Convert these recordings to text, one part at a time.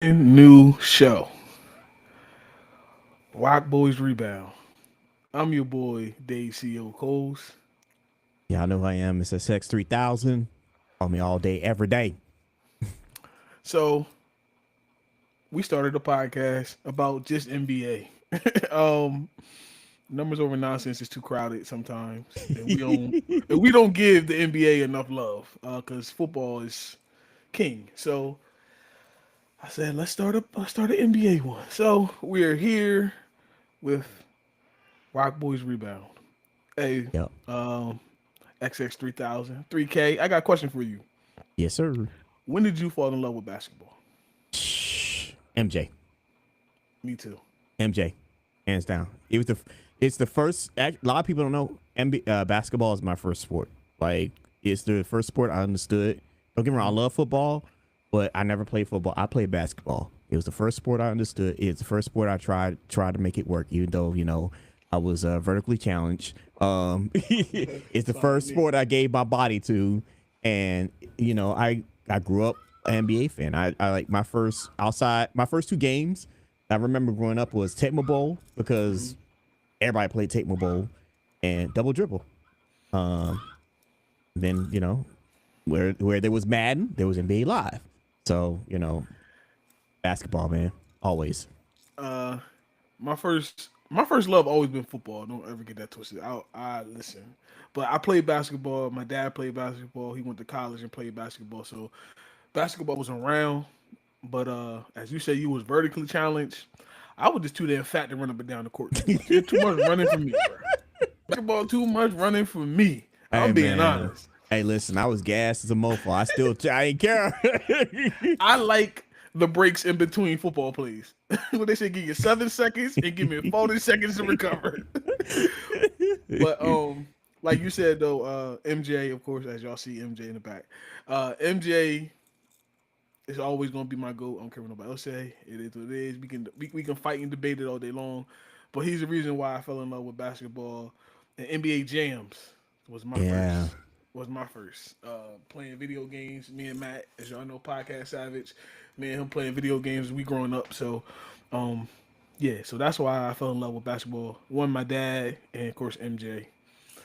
New show, RocBoys Rebound. I'm your boy, Dave CEO Coles. Yeah, I know who I am. It's Ssx3000. Call me all day, every day. So we started a podcast about just NBA. Numbers over nonsense is too crowded sometimes, and we don't give the NBA enough love because football is king. So I said let's start an NBA one. So we are here with RocBoys Rebound. Hey, Yep. um, XX3000, 3K. I got a question for you. Yes, sir. When did you fall in love with basketball? MJ. Me too. MJ. Hands down. It's the first. A lot of people don't know. Basketball is my first sport. Like, it's the first sport I understood. Don't get me wrong. I love football, but I never played football. I played basketball. It was the first sport I understood. It's the first sport I tried to make it work, even though I was vertically challenged. It's the Sound like first me. sport I gave my body to, and I grew up an NBA fan. I like my first two games I remember growing up was Tecmo Bowl Mhm. because everybody played Tecmo Bowl and Double Dribble. Um, then where there was Madden, there was NBA Live. So basketball, man, always. Uh, my first love always been football. Don't ever get that twisted. I listen, but I played basketball. My dad played basketball. He went to college and played basketball. So basketball was around. But as you say, you was vertically challenged. I was just too damn fat to run up and down the court too much. It's too much running for me, bro. Basketball too much running for me. Hey I'm being man, honest. hey listen, I was gassed as a mofo. I ain't care. I like the breaks in between football plays. When they say give you 7 seconds and give me 40 seconds to recover. But like you said though, MJ, of course, as y'all see MJ in the back. MJ is always gonna be my goat. I don't care what nobody else say. It is what it is. We can fight and debate it all day long. But he's the reason why I fell in love with basketball. And NBA Jams was my Yeah. first. Was my first. Playing video games. Me and Matt, as y'all know, Podcast Savage. Me and him playing video games. We growing up. So, um, yeah. So that's why I fell in love with basketball. One, my dad, and of course MJ.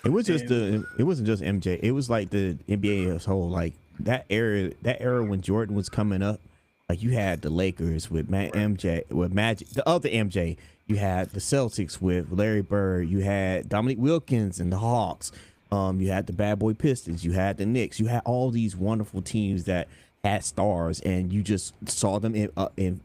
And It wasn't just MJ. It was like the NBA as a whole. Like that era when Jordan was coming up, like you had the Lakers with right. MJ with Magic, the other MJ. You had the Celtics with Larry Bird. You had Dominique Wilkins and the Hawks. You had the Bad Boy Pistons. You had the Knicks. You had all these wonderful teams that had stars, and you just saw them in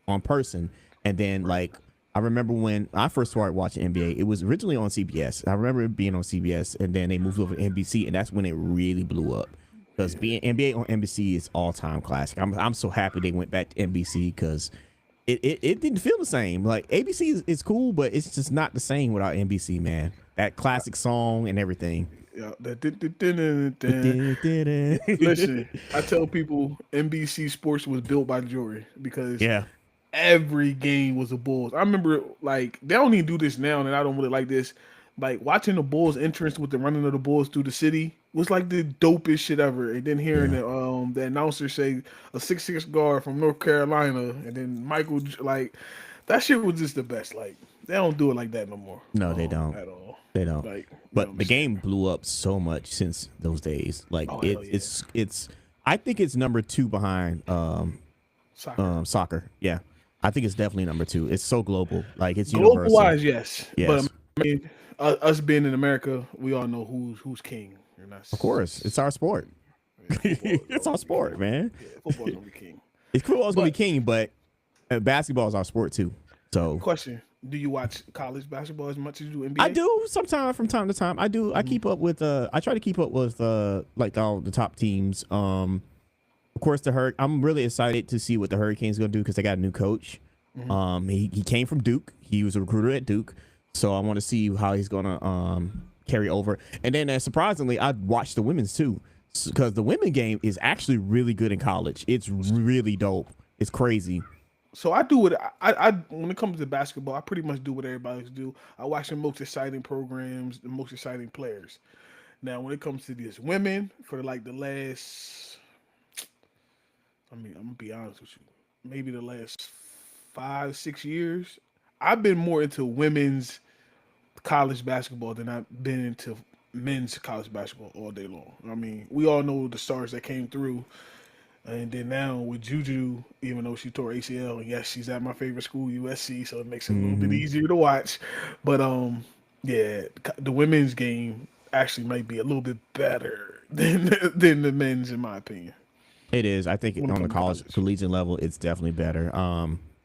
on person. And then Right. I remember when I first started watching NBA, it was originally on CBS. I remember it being on CBS, and then they moved over to NBC, and that's when it really blew up. Because Yeah. being NBA on NBC is all time classic. I'm so happy they went back to NBC because it didn't feel the same. Like ABC is cool, but it's just not the same without NBC, man. That classic song and everything. Yeah. Listen, I tell people NBC Sports was built by Jory because Yeah. every game was the Bulls. I remember like they don't even do this now, and I don't really like this. Like watching the Bulls entrance with the running of the Bulls through the city was like the dopest shit ever. And then hearing Yeah. the announcer say a 6'6" guard from North Carolina, and then like that shit was just the best. Like they don't do it like that no more No, they don't. at all. They don't. Like you know But what I'm the saying? game blew up so much since those days. Like Oh hell yeah, it's I think it's number two behind soccer. soccer. Yeah. I think it's definitely number two. It's so global. Like it's Global universal. wise, yes, but Yes. I mean, us being in America, we all know who's king, and Of course. It's that's our sport. yeah, football is It's our always gonna be king. sport, man. Yeah, football's gonna be king. It's cool. It's gonna be But king, but basketball is our sport too. So question: do you watch college basketball as much as you do I NBA? do sometimes from time to time. I do. I Mm-hmm. keep up with. I try to keep up with like all the top teams. Of course, I'm really excited to see what the Hurricanes gonna do because they got a new coach. Mm-hmm. He came from Duke. He was a recruiter at Duke, so I want to see how he's gonna carry over. And then surprisingly, I watched the women's too because the women game is actually really good in college. It's really dope. It's crazy. So I do what I when it comes to basketball, I pretty much do what everybody else do. I watch the most exciting programs, the most exciting players. Now, when it comes to these women, for like the last, I mean, I'm gonna be honest with you. maybe the last 5, 6 years, I've been more into women's college basketball than I've been into men's college basketball all day long. I mean, we all know the stars that came through, and then now with Juju, even though she tore ACL, and yes, she's at my favorite school, USC, so it makes it a little bit Mm-hmm. easier to watch. But yeah, the women's game actually might be a little bit better than the men's, in my opinion, It is. I think when it on the comes to college college. collegiate level, it's definitely better.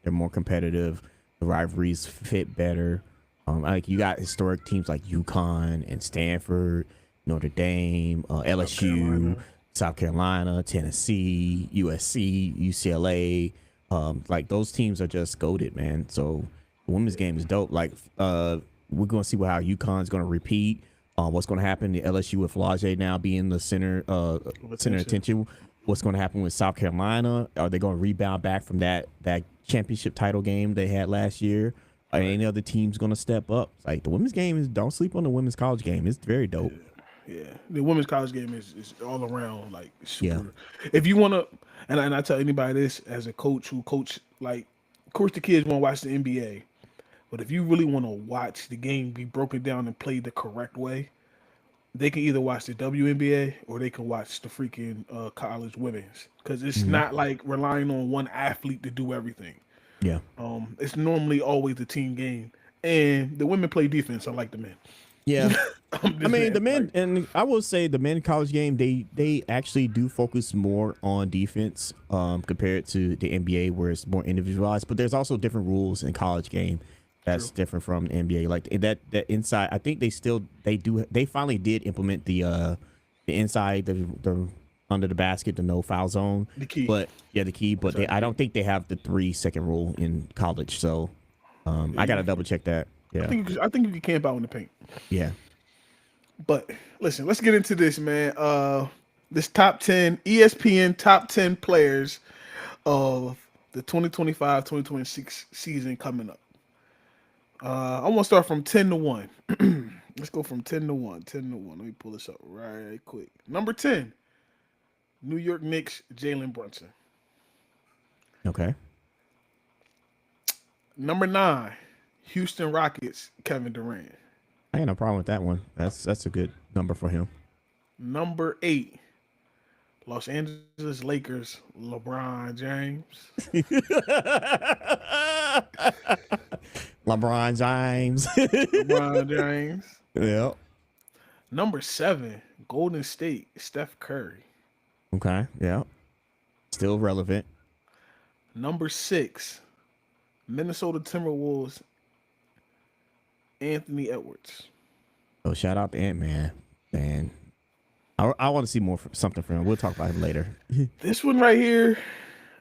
They're more competitive. The rivalries fit better. Like you got historic teams like UConn and Stanford, Notre Dame, South LSU, Carolina. South Carolina, Tennessee, USC, UCLA. Like those teams are just goated, man. So the women's game is dope. Like we're gonna see how UConn's gonna repeat. What's gonna happen to LSU with Flage now being the center attention? What's going to happen with South Carolina? Are they going to rebound back from that championship title game they had last year? Are any other teams going to step up? Like the women's game is, don't sleep on the women's college game. It's very dope. Yeah, the women's college game is all around like Yeah. super. If you want to, and I tell anybody this as a coach who coach, like, of course the kids want to watch the NBA, but if you really want to watch the game be broken down and played the correct way, they can either watch the WNBA or they can watch the freaking college women's, because it's Hmm. not like relying on one athlete to do everything. Yeah. It's normally always a team game, and the women play defense unlike the men. Yeah. I'm I just mean, the saying, men, like, and I will say the men college game, they actually do focus more on defense compared to the NBA where it's more individualized. But there's also different rules in college game that's true. different from the NBA. Like that inside, I think they finally did implement the inside the under the basket, the no foul zone. The key. But yeah, the key. But That's I the don't key. think they have the 3 second rule in college. So Yeah, I gotta double check that. Yeah. I think you can camp out in the paint. Yeah. But listen, let's get into this, man. This top 10 ESPN top 10 players of the 2025-2026 season coming up. I want to start from 10 to 1. Let's go from 10 to 1. 10 to 1. Let me pull this up right quick. Number 10, New York Knicks, Jalen Brunson. Okay. Number 9, Houston Rockets, Kevin Durant. I ain't no problem with that one. That's a good number for him. Number 8, Los Angeles Lakers, LeBron James. LeBron James. LeBron James. Yep. Number 7, Golden State, Steph Curry. Okay. Yeah. Still relevant. Number 6, Minnesota Timberwolves, Anthony Edwards. Oh, shout out to Ant-Man. Man, I want to see something from him. We'll talk about him later. This one right here,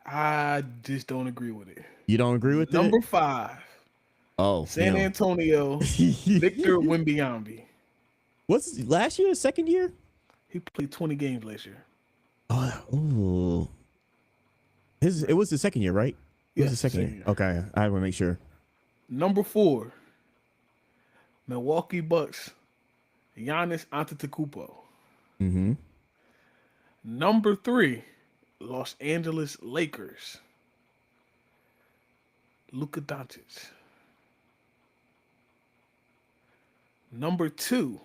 I just don't agree with it. You don't agree with Number 5, Oh, San him. Antonio, Victor Wembanyama. What's last year? Second year? He played 20 games last year. Oh, ooh. It was the second year, right? It was Yes, the second second year. year. Okay, I want to make sure. Number 4, Milwaukee Bucks, Giannis Antetokounmpo. Mm-hmm. Number 3, Los Angeles Lakers, Luka Doncic. Number 2,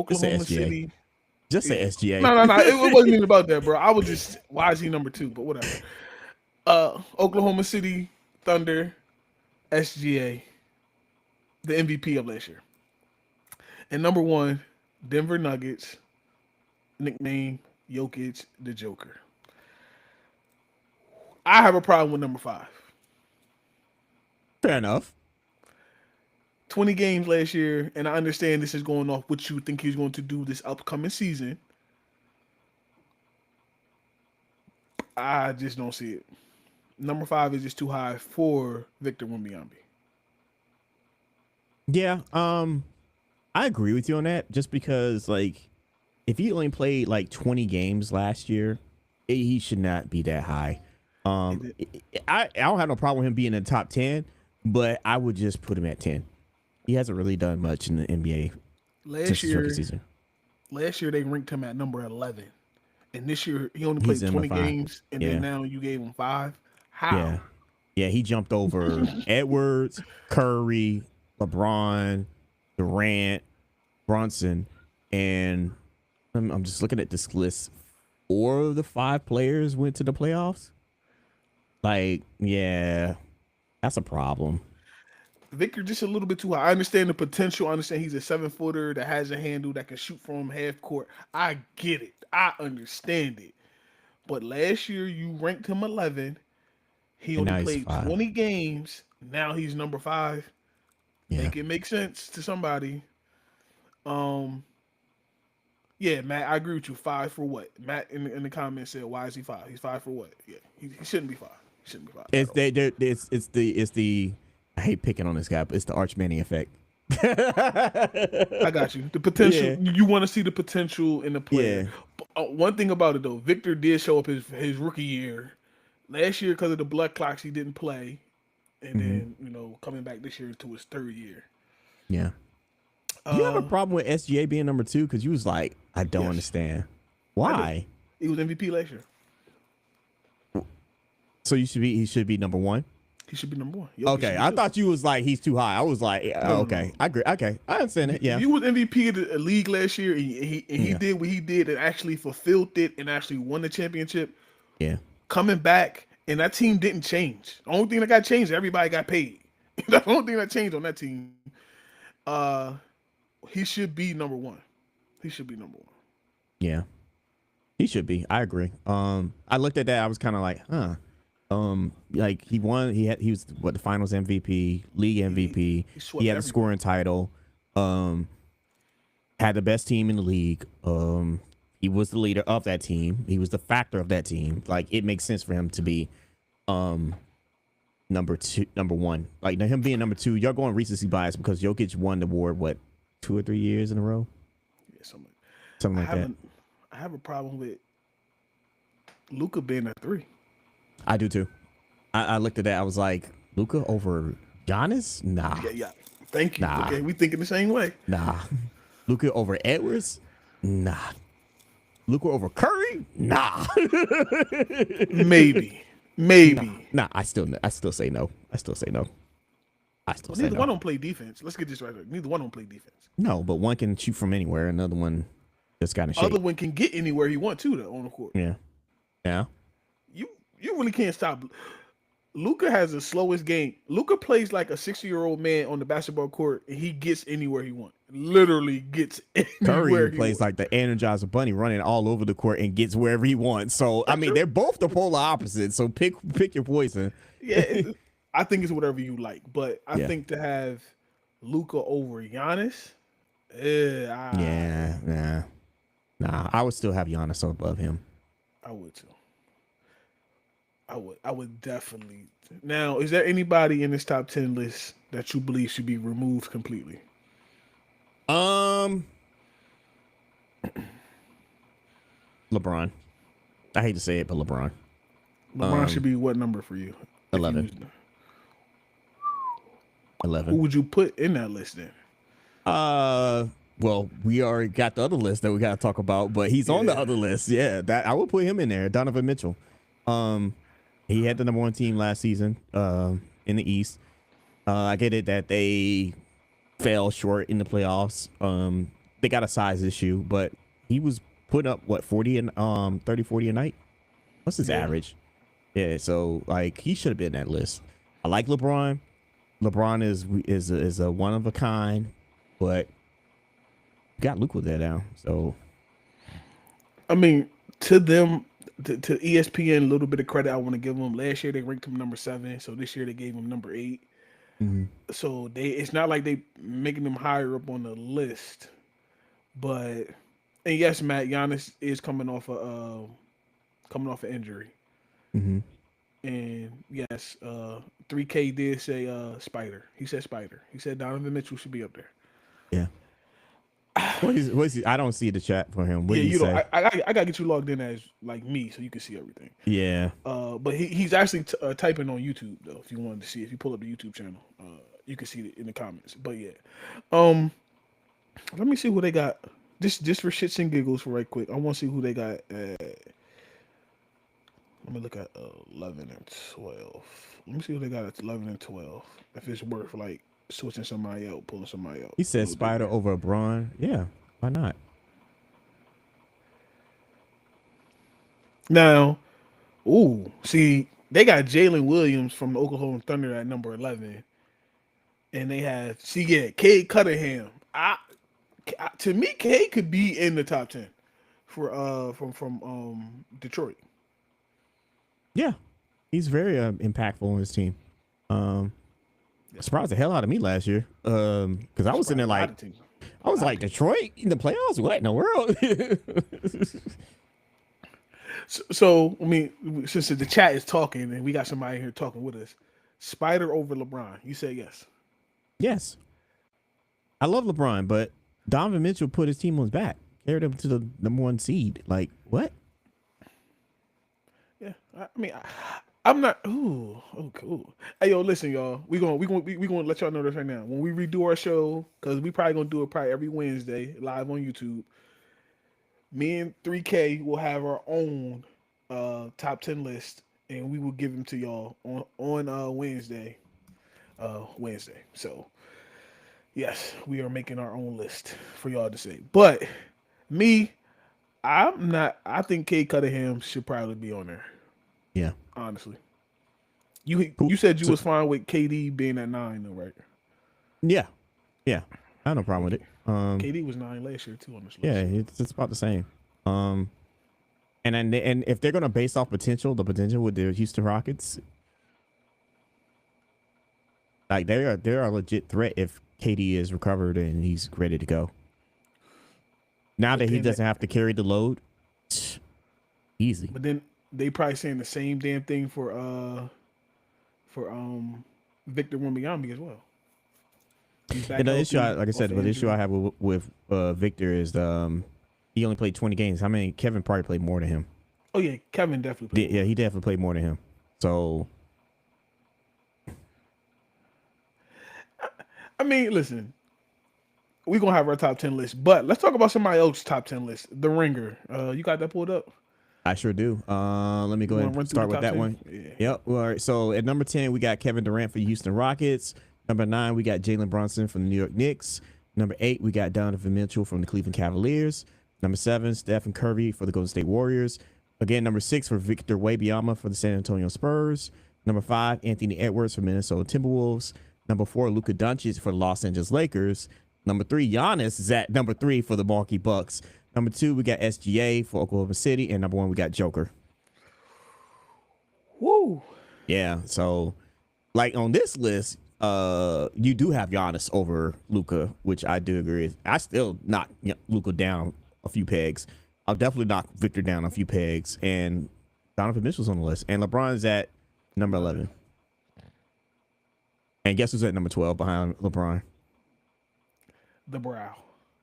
Just say Oklahoma SGA. City. Just say SGA. No. It wasn't even about that, bro. I was just, why is he number 2? But whatever. Oklahoma City Thunder, SGA, the MVP of last year. And number 1, Denver Nuggets, nickname Jokic the Joker. I have a problem with number 5. Fair enough. 20 games last year, and I understand this is going off what you think he's going to do this upcoming season. I just don't see it. Number 5 is just too high for Victor Wembanyama. Yeah. I agree with you on that. Just because, like, if he only played like 20 games last year, he should not be that high. I don't have no problem with him being in the top 10, but I would just put him at 10. He hasn't really done much in the NBA since the rookie season. Last year they ranked him at number 11, and this year he only He's played number 20 5. games, and Yeah. then now you gave him 5. How? Yeah. Yeah, he jumped over Edwards, Curry, LeBron, Durant, Brunson, and I'm just looking at this list. 4 of the 5 players went to the playoffs. Like, yeah, that's a problem. Victor just a little bit too high. I understand the potential. I understand he's a 7-footer that has a handle that can shoot from half court. I get it. I understand it. But last year you ranked him 11. He And only now he's played 5. 20 games. Now he's number 5. Yeah. Make it make sense to somebody. Um, yeah, Matt, I agree with you. 5 for what? Matt in the comments said, "Why is he 5? He's 5 for what?" Yeah, he shouldn't be 5. He shouldn't be 5 at It's all. it's the I hate picking on this guy, but it's the Arch Manning effect. I got you. The potential. Yeah. You want to see the potential in the player. Yeah. One thing about it though, Victor did show up his rookie year. Last year, because of the blood clots, he didn't play, and then coming back this year to his 3rd year. Yeah. Do you have a problem with SGA being number 2? Because you was like, I don't understand why. He was MVP last year. So he should be number 1. He should be number 1. Okay, I thought you was like he's too high. I was like, okay, I agree. Okay, I understand it. Yeah, he was MVP of the league last year, and he did what he did and actually fulfilled it and actually won the championship. Yeah, coming back, and that team didn't change. The only thing that got changed, everybody got paid. The only thing that changed on that team. He should be number 1. He should be number 1. Yeah, he should be. I agree. I looked at that. I was kind of like, huh. Like he won. He was the finals MVP, league MVP. He had a scoring title. Had the best team in the league. He was the leader of that team. He was the factor of that team. Like it makes sense for him to be, number 1. Like now him being number 2, you're going bias because Jokic won the award 2 or 3 years in a row. Yeah, something like that. I have a problem with Luka being a 3. I do too. I looked at that. I was like, Luka over Giannis? Nah. Yeah. Thank you. Nah. Okay, we thinking the same way. Nah. Luka over Edwards? Nah. Luka over Curry? Nah. Maybe. Nah. I still say no. Neither one don't play defense. Let's get this right. Neither one don't play defense. No, but one can shoot from anywhere. Another one just got in shape. Other one can get anywhere he wants to though on the court. Yeah. You really can't stop. Luka has the slowest game. Luka plays like a 60-year-old man on the basketball court, and he gets anywhere he wants. Literally gets anywhere Curry plays like the Energizer Bunny, running all over the court and gets wherever he wants. So I mean, they're both the polar opposite. So pick your poison. Yeah, I think it's whatever you like, but I think to have Luka over Giannis, nah. I would still have Giannis above him. I would too. I would definitely. Now, is there anybody in this top 10 list that you believe should be removed completely? LeBron. I hate to say it, but LeBron. LeBron should be what number for you? 11. 11. Who would you put in that list then? Well, we already got the other list that we got to talk about, but he's on the other list. Yeah, that I would put him in there. Donovan Mitchell. He had the number 1 team last season in the East. I get it that they fell short in the playoffs. They got a size issue, but he was putting up 40 and 30, 40 a night. What's his average? Yeah, so like he should have been in that list. I like LeBron. LeBron is a one of a kind, but got Luka there now. So I mean, to them, to ESPN, a little bit of credit I want to give them. Last year they ranked him number 7, so this year they gave him number 8. mm-hmm. So it's not like they making them higher up on the list, but and yes, Matt, Giannis is coming off an injury, Mm-hmm. and yes, 3K did say Spider. He said Spider. He said Donovan Mitchell should be up there. Yeah. What is he? I don't see the chat for him. What do you say? I gotta get you logged in as like me so you can see everything. Yeah. But he's actually typing on YouTube though. If you wanted to see, if you pull up the YouTube channel, you can see it in the comments. But yeah, let me see who they got just for shits and giggles, for right quick. I want to see who they got. Let me look at 11 and 12. Let me see who they got at 11 and 12. If it's worth like switching somebody out, pulling somebody out. He said Spider over LeBron. Yeah, why not? Now, see, they got Jalen Williams from the Oklahoma Thunder at number 11, and they have Cade Cunningham. To me, Cade could be in the top 10 for from Detroit. Yeah, he's very impactful on his team. Surprised the hell out of me last year because I was in there like I was like Detroit in the playoffs. What in the world? So I mean, since the chat is talking and we got somebody here talking with us, Spider over LeBron. You say yes? Yes. I love LeBron, but Donovan Mitchell put his team on his back, carried him to the number 1 seed. Like what? Yeah, I mean, I'm not. Ooh, oh, cool. Hey, yo, listen, y'all. We gonna let y'all know this right now. When we redo our show, because we probably gonna do it every Wednesday live on YouTube. Me and 3K will have our own top 10 list, and we will give them to y'all on Wednesday. So, yes, we are making our own list for y'all to see. But me, I'm not. I think Cade Cunningham should probably be on there. Yeah, honestly. You said you was fine with KD being at 9, though, right? Yeah. I have no problem with it. KD was 9 last year too on this list. Yeah, it's about the same. And if they're gonna base off the potential with the Houston Rockets, like they're a legit threat if KD is recovered and he's ready to go. Now that he doesn't have to carry the load, easy. But then they probably saying the same damn thing for Victor Wembanyama as well. And the issue, like I said, the issue I have with Victor is he only played 20 games. How many? Kevin probably played more than him. Oh yeah, Kevin definitely played. Yeah, he definitely played more than him. So, I mean, listen, we're gonna have our top 10 list, but let's talk about somebody else's top 10 list. The Ringer. You got that pulled up? I sure do. Let me go ahead and start with that 10? One. Yeah. Yep. All right. So at number 10, we got Kevin Durant for the Houston Rockets. Number 9, we got Jalen Brunson from the New York Knicks. Number 8, we got Donovan Mitchell from the Cleveland Cavaliers. Number 7, Stephen Curry for the Golden State Warriors. Again, number 6 for Victor Wembanyama for the San Antonio Spurs. Number 5, Anthony Edwards for Minnesota Timberwolves. Number 4, Luka Doncic for the Los Angeles Lakers. Number 3, Giannis is at number 3 for the Milwaukee Bucks. Number 2, we got SGA for Oklahoma City. And number 1, we got Joker. Woo. Yeah, so like on this list, you do have Giannis over Luka, which I do agree. I still knock Luka down a few pegs. I'll definitely knock Victor down a few pegs, and Donovan Mitchell's on the list, and LeBron's at number 11. And guess who's at number 12 behind LeBron? The Brow.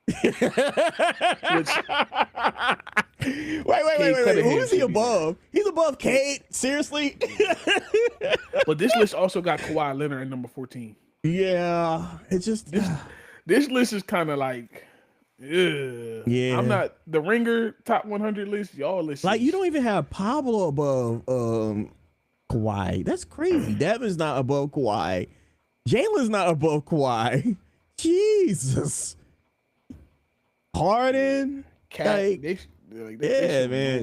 Wait. Who is he above? He's above Cade? Seriously? But this list also got Kawhi Leonard at number 14. Yeah. It's just this list is kind of like, yeah. I'm not the Ringer top 100 list. Y'all list like you don't even have Pablo above Kawhi. That's crazy. Devin's not above Kawhi. Jalen's not above Kawhi. Jesus. Harden. Man.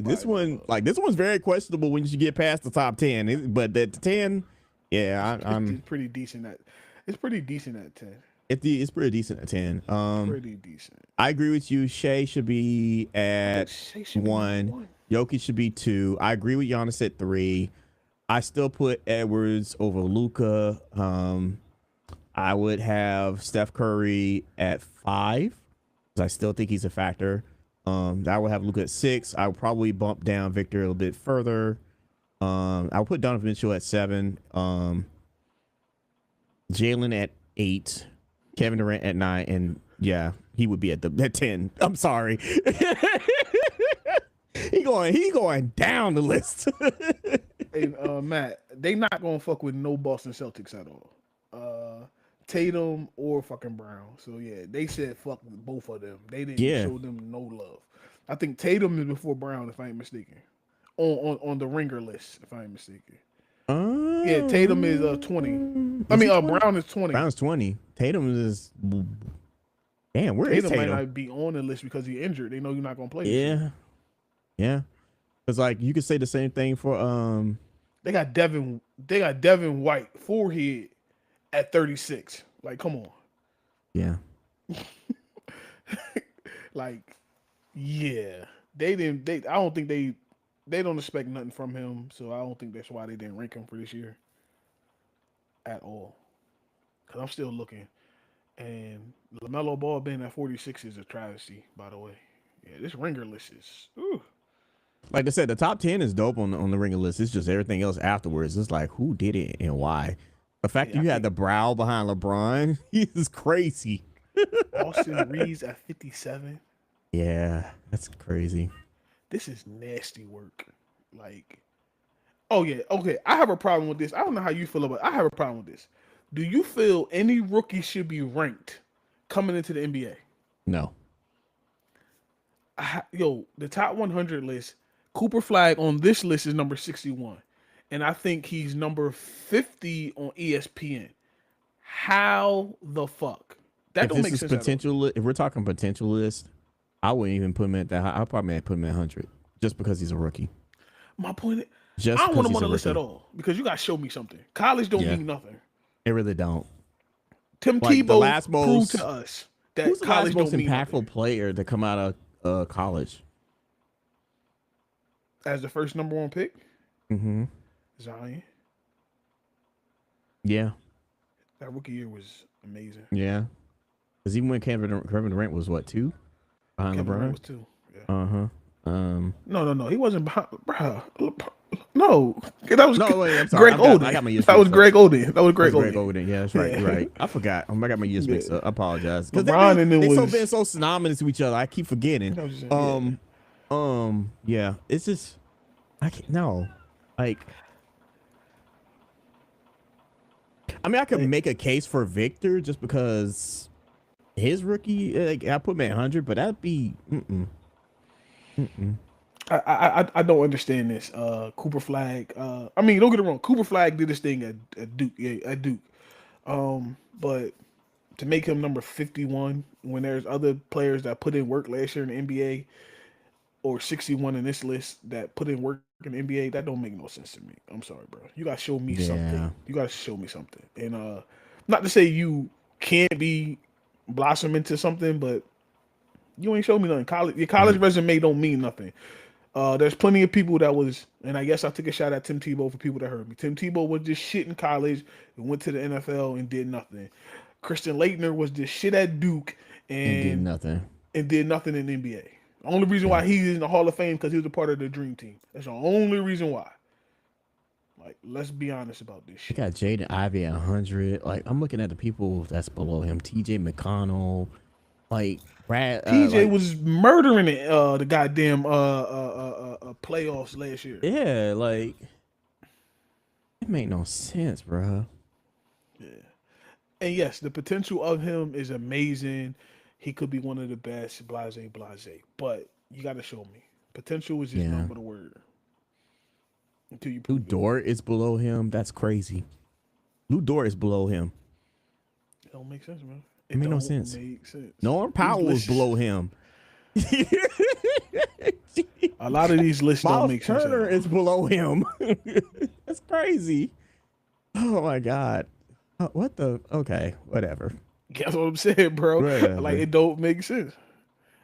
This one's very questionable when you get past the top 10. But at 10, I'm pretty decent at. It's pretty decent at 10. It's pretty decent at 10. Pretty decent. I agree with you. Shea should be at 1. Jokic should be 2. I agree with Giannis at 3. I still put Edwards over Luka. I would have Steph Curry at 5. I still think he's a factor. I would have Luka at 6. I would probably bump down Victor a little bit further. I would put Donovan Mitchell at 7. Jalen at 8. Kevin Durant at 9. And yeah, he would be at 10. I'm sorry. he going down the list. Hey, Matt, they not gonna fuck with no Boston Celtics at all. Tatum or fucking Brown. So yeah, they said fuck both of them. They didn't Yeah. show them no love. I think Tatum is before Brown, if I ain't mistaken. On the ringer list, if I ain't mistaken. Yeah, Tatum is 20. I Is mean, he 20? Brown is 20. Brown's 20. Tatum is. Damn, where is Tatum might Tatum? not be on the list because he's injured. They know you're not gonna play. Yeah, yeah. Because like you could say the same thing for They got Devin White, forehead at 36. Like, come on. Yeah. Like, yeah. They didn't. I don't think they don't expect nothing from him. So I don't think that's why they didn't rank him for this year at all. Because I'm still looking. And LaMelo Ball being at 46 is a travesty, by the way. Yeah, this ringer list is. Ooh. Like I said, the top 10 is dope on the ringer list. It's just everything else afterwards. It's like who did it and why. The fact that you had the brow behind LeBron is crazy. Austin Reeves at 57. Yeah, that's crazy. This is nasty work. Like, oh yeah, okay. I have a problem with this. I don't know how you feel about it. I have a problem with this. Do you feel any rookie should be ranked coming into the NBA? No. The top 100 list, Cooper Flag on this list is number 61. And I think he's number 50 on ESPN. How the fuck? That don't make sense. Potential, if we're talking potential list, I wouldn't even put him at that high. I'll probably put him at 100 just because he's a rookie. My point is, just I don't want him on the list at all because you got to show me something. College don't mean nothing. It really don't. Tim Tebow proved to us that who's the college most don't mean impactful nothing. player to come out of college as the first number 1 pick. Mm-hmm. Zion. Yeah. That rookie year was amazing. Yeah. Because even when Kevin Durant was what, 2? Behind Kevin LeBron? Durant was 2. Yeah. Uh-huh. No. He wasn't behind. Bro. No. That was wait, I'm sorry. Greg Oden. I got my years That was mixed Greg up. Oden. That was Greg Oden. Greg Oden. Yeah, that's right. You're right. I forgot. I got my years mixed up. I apologize. Because LeBron and it was been so synonymous to each other. I keep forgetting. Yeah. It's just I can't. No. Like. I mean, I could make a case for Victor just because his rookie, like, I put him at 100, but that'd be, I don't understand this. Cooper Flag. I mean, don't get it wrong. Cooper Flag did his thing at Duke. Yeah, at Duke. But to make him number 51 when there's other players that put in work last year in the NBA or 61 in this list that put in work in the NBA, that don't make no sense to me. I'm sorry, bro. You gotta show me something. You gotta show me something. And not to say you can't be blossom into something, but you ain't showed me nothing. Your college resume don't mean nothing. There's plenty of people that was, and I guess I took a shot at Tim Tebow for people that heard me. Tim Tebow was just shit in college and went to the NFL and did nothing. Christian Laettner was just shit at Duke and did nothing in the NBA. The only reason why he's in the Hall of Fame because he was a part of the Dream Team. That's the only reason why. Like, let's be honest about this shit. You got Jaden Ivey at 100. Like, I'm looking at the people that's below him. TJ McConnell. Like, Brad. TJ was murdering it, the goddamn playoffs last year. Yeah, like, it made no sense, bro. Yeah. And yes, the potential of him is amazing. He could be one of the best, blase. But you got to show me. Potential is just not but a word. Until you prove Lou Dort is below him. That's crazy. Lou Dort is below him. It don't make sense, man. It made no sense. Norm Powell was below him. A lot of these lists don't make sense. Turner is below him. That's crazy. Oh my God. What the? Okay, whatever. That's what I'm saying, bro. Whatever. Like, it don't make sense.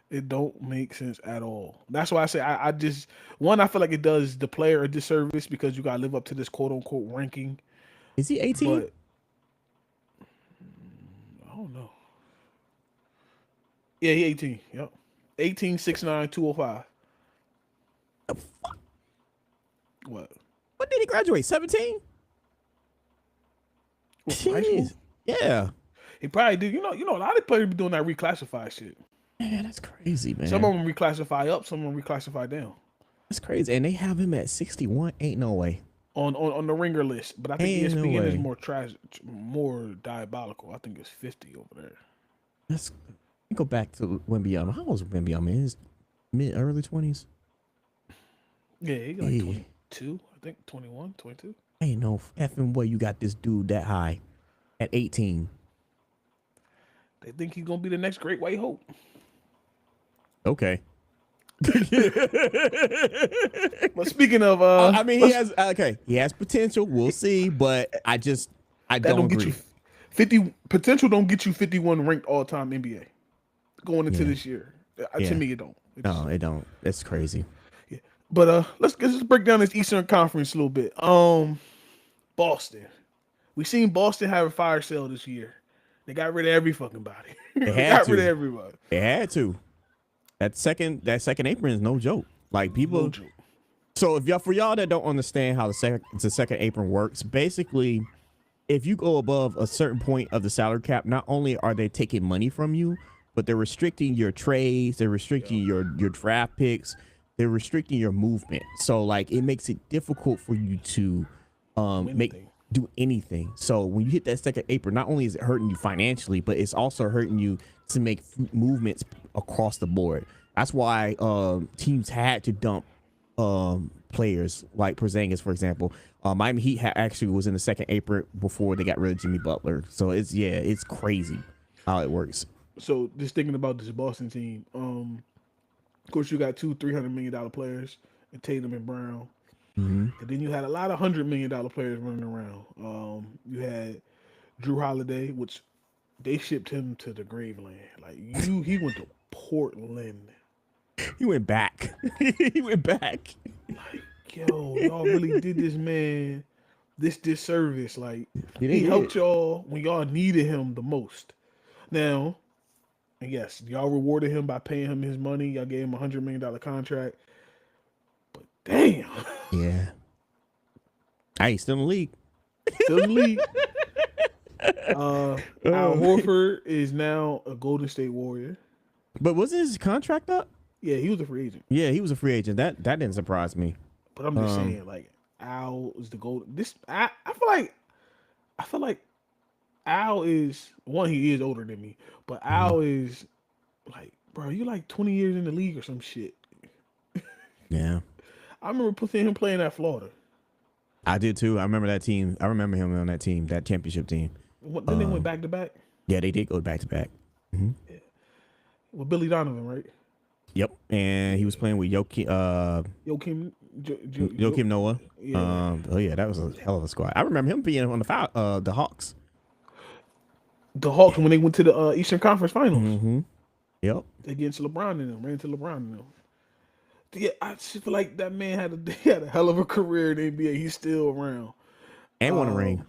It don't make sense at all. That's why I say I just I feel like it does the player a disservice because you gotta live up to this quote unquote ranking. Is he 18? But I don't know. Yeah, he 18. Yep. 18, 6'9", 205. The fuck? What? When did he graduate? 17? High school? Yeah. He probably did. You know, a lot of players be doing that reclassify shit. Man, that's crazy, man. Some of them reclassify up, some of them reclassify down. That's crazy. And they have him at 61. Ain't no way. on the ringer list, but I think Ain't no ESPN is way. more more diabolical. I think it's 50 over there. Let's go back to Wembyama. How old was Wembyama? In his early 20s? Yeah, he got like 22, I think 21, 22. Ain't no effing way you got this dude that high at 18. They think he's gonna be the next great white hope. Okay. But speaking of, I mean, he has potential. We'll see, but I don't get agree. you 50 potential. Don't get you 51 ranked all time NBA going into this year. To me, it don't. No, it don't. It's crazy. Yeah. But let's break down this Eastern Conference a little bit. Boston. We seen Boston have a fire sale this year. They got rid of every fucking body. They rid of everybody. They had to. That second apron is no joke. Like people. No joke. So for y'all that don't understand how the second apron works, basically, if you go above a certain point of the salary cap, not only are they taking money from you, but they're restricting your trades, they're restricting your draft picks, they're restricting your movement. So like it makes it difficult for you to do anything. So when you hit that second apron, not only is it hurting you financially, but it's also hurting you to make movements across the board. That's why teams had to dump players like Porzingis, for example. Miami Heat actually was in the second apron before they got rid of Jimmy Butler. So it's crazy how it works. So just thinking about this Boston team, of course you got two $300 million players, and Tatum and Brown. Mm-hmm. And then you had a lot of $100 million players running around. You had Drew Holiday, which they shipped him to the graveland. Like he went to Portland. He went back. He went back. Like, yo, y'all really did this man this disservice. Like he helped y'all when y'all needed him the most. Now, and yes, y'all rewarded him by paying him his money. Y'all gave him $100 million contract. But damn. Yeah. Hey, still in the league. Still in the league. Al Horford is now a Golden State Warrior. But wasn't his contract up? Yeah, he was a free agent. Yeah, he was a free agent. That didn't surprise me. But I'm just saying, like, Al is the gold. I feel like Al is one. He is older than me, but Al is like, bro, you like 20 years in the league or some shit. Yeah, I remember putting him playing at Florida. I did too. I remember that team. I remember him on that team, that championship team. Then they went back to back. Yeah, they did go back to back. Mm-hmm. Yeah. With Billy Donovan, right? Yep, and he was playing with Joakim Noah. Yeah. Oh yeah, that was a hell of a squad. I remember him being on the Hawks. The Hawks when they went to the Eastern Conference Finals. Mm-hmm. Yep. Against LeBron and them, ran into LeBron and them. Yeah, I just feel like that man had a hell of a career in the NBA. He's still around. And won a ring.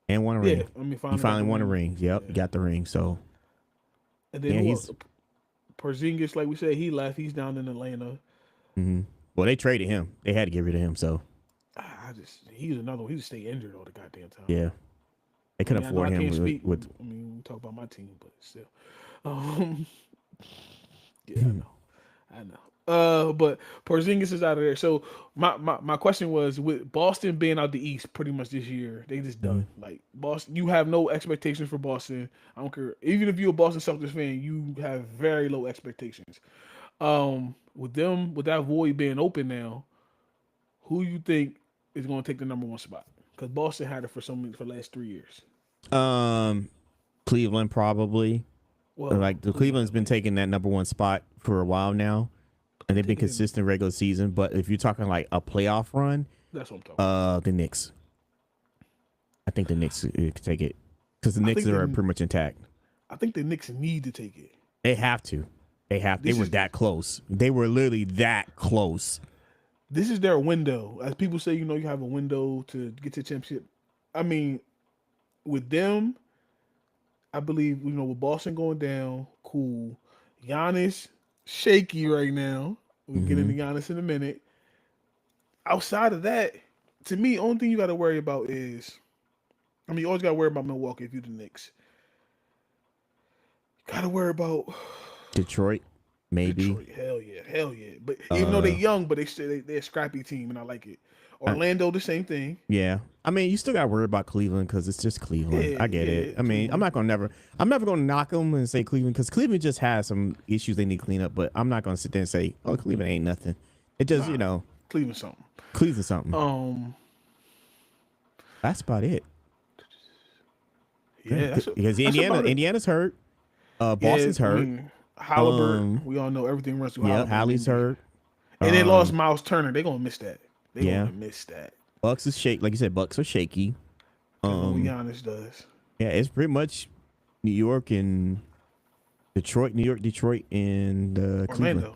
And won a ring. Yeah, I mean, he finally won a ring. Yep, yeah. Got the ring. So. And then he's Porzingis, like we said, he left. He's down in Atlanta. Mm-hmm. Well, they traded him. They had to get rid of him. So. He's another one. He just stay injured all the goddamn time. Yeah. They couldn't afford him. With I mean, we talk about my team, but still. Yeah, I know. But Porzingis is out of there. So my question was, with Boston being out the East pretty much this year, they just done. Like Boston, you have no expectations for Boston. I don't care. Even if you're a Boston Celtics fan, you have very low expectations. With that void being open now, who you think is going to take the number one spot? Because Boston had it for the last 3 years. Cleveland probably. Well, like Cleveland's been taking that number one spot for a while now, and they've been consistent regular season. But if you're talking like a playoff run, that's what I'm talking about. The Knicks. I think the Knicks could take it because the Knicks are pretty much intact. I think the Knicks need to take it. They have to. They were that close. They were literally that close. This is their window. As people say, you have a window to get to the championship. I mean, with them, I believe, with Boston going down, cool. Giannis, shaky right now. We'll get into Giannis in a minute. Outside of that, to me, only thing you got to worry about is, you always got to worry about Milwaukee if you're the Knicks. Got to worry about Detroit. maybe. Detroit, hell yeah. But even though they're Uh, young, but they're a scrappy team, and I like it. Orlando, the same thing. Yeah, I mean, you still got to worry about Cleveland because it's just Cleveland. Yeah, I get it. I mean, Cleveland. I'm never gonna knock them and say Cleveland because Cleveland just has some issues they need to clean up. But I'm not gonna sit there and say, oh, Cleveland ain't nothing. It just, Cleveland something. Cleveland something. That's about it. Yeah, Because Indiana's hurt. Boston's hurt. I mean, Halliburton, we all know everything runs through Halliburton. Hallie's hurt. And they lost Miles Turner. They're gonna miss that. Gonna miss that. Bucks is shaky, like you said. Bucks are shaky. Giannis does. Yeah, it's pretty much New York and Detroit, Detroit, and Cleveland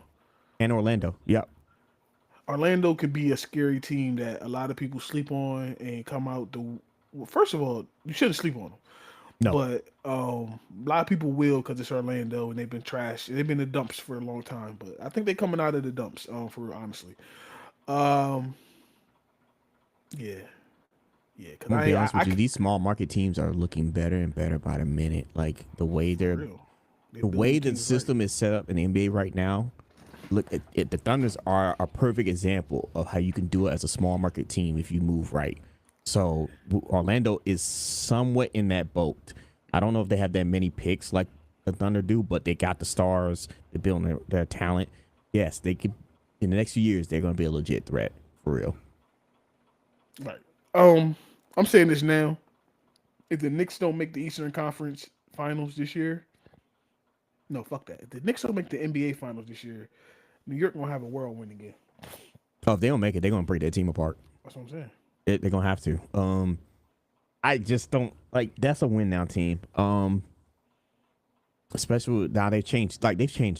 and Orlando. Yep. Orlando could be a scary team that a lot of people sleep on and come out. First of all, you shouldn't sleep on them. No. But a lot of people will because it's Orlando and they've been trash. They've been in the dumps for a long time. But I think they're coming out of the dumps. For honestly, yeah. I'm gonna be honest with you. These small market teams are looking better and better by the minute. Like the way the way the system is set up in the NBA right now. Look, the Thunders are a perfect example of how you can do it as a small market team if you move right. So Orlando is somewhat in that boat. I don't know if they have that many picks like the Thunder do, but they got the stars. They're building their talent. Yes, they could. In the next few years, they're going to be a legit threat for real. Right. I'm saying this now. If the Knicks don't make the Eastern Conference Finals this year, no, fuck that. If the Knicks don't make the NBA Finals this year, New York gonna have a whirlwind again. Oh, if they don't make it, they're gonna break their team apart. That's what I'm saying. They're gonna have to. I just don't like. That's a win now team. Especially now they've changed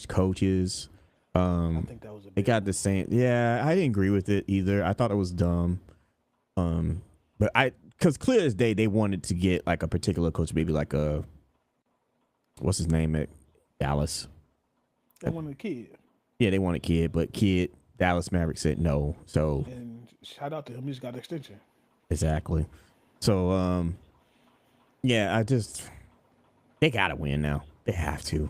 coaches. I think that was they got the same. Yeah, I didn't agree with it either. I thought it was dumb. But because clear as day, they wanted to get like a particular coach, maybe like what's his name at Dallas. They wanted a kid. Yeah, they wanted Kid, but Dallas Mavericks said no. So and shout out to him, he's got an extension. Exactly. So yeah, they gotta win now. They have to.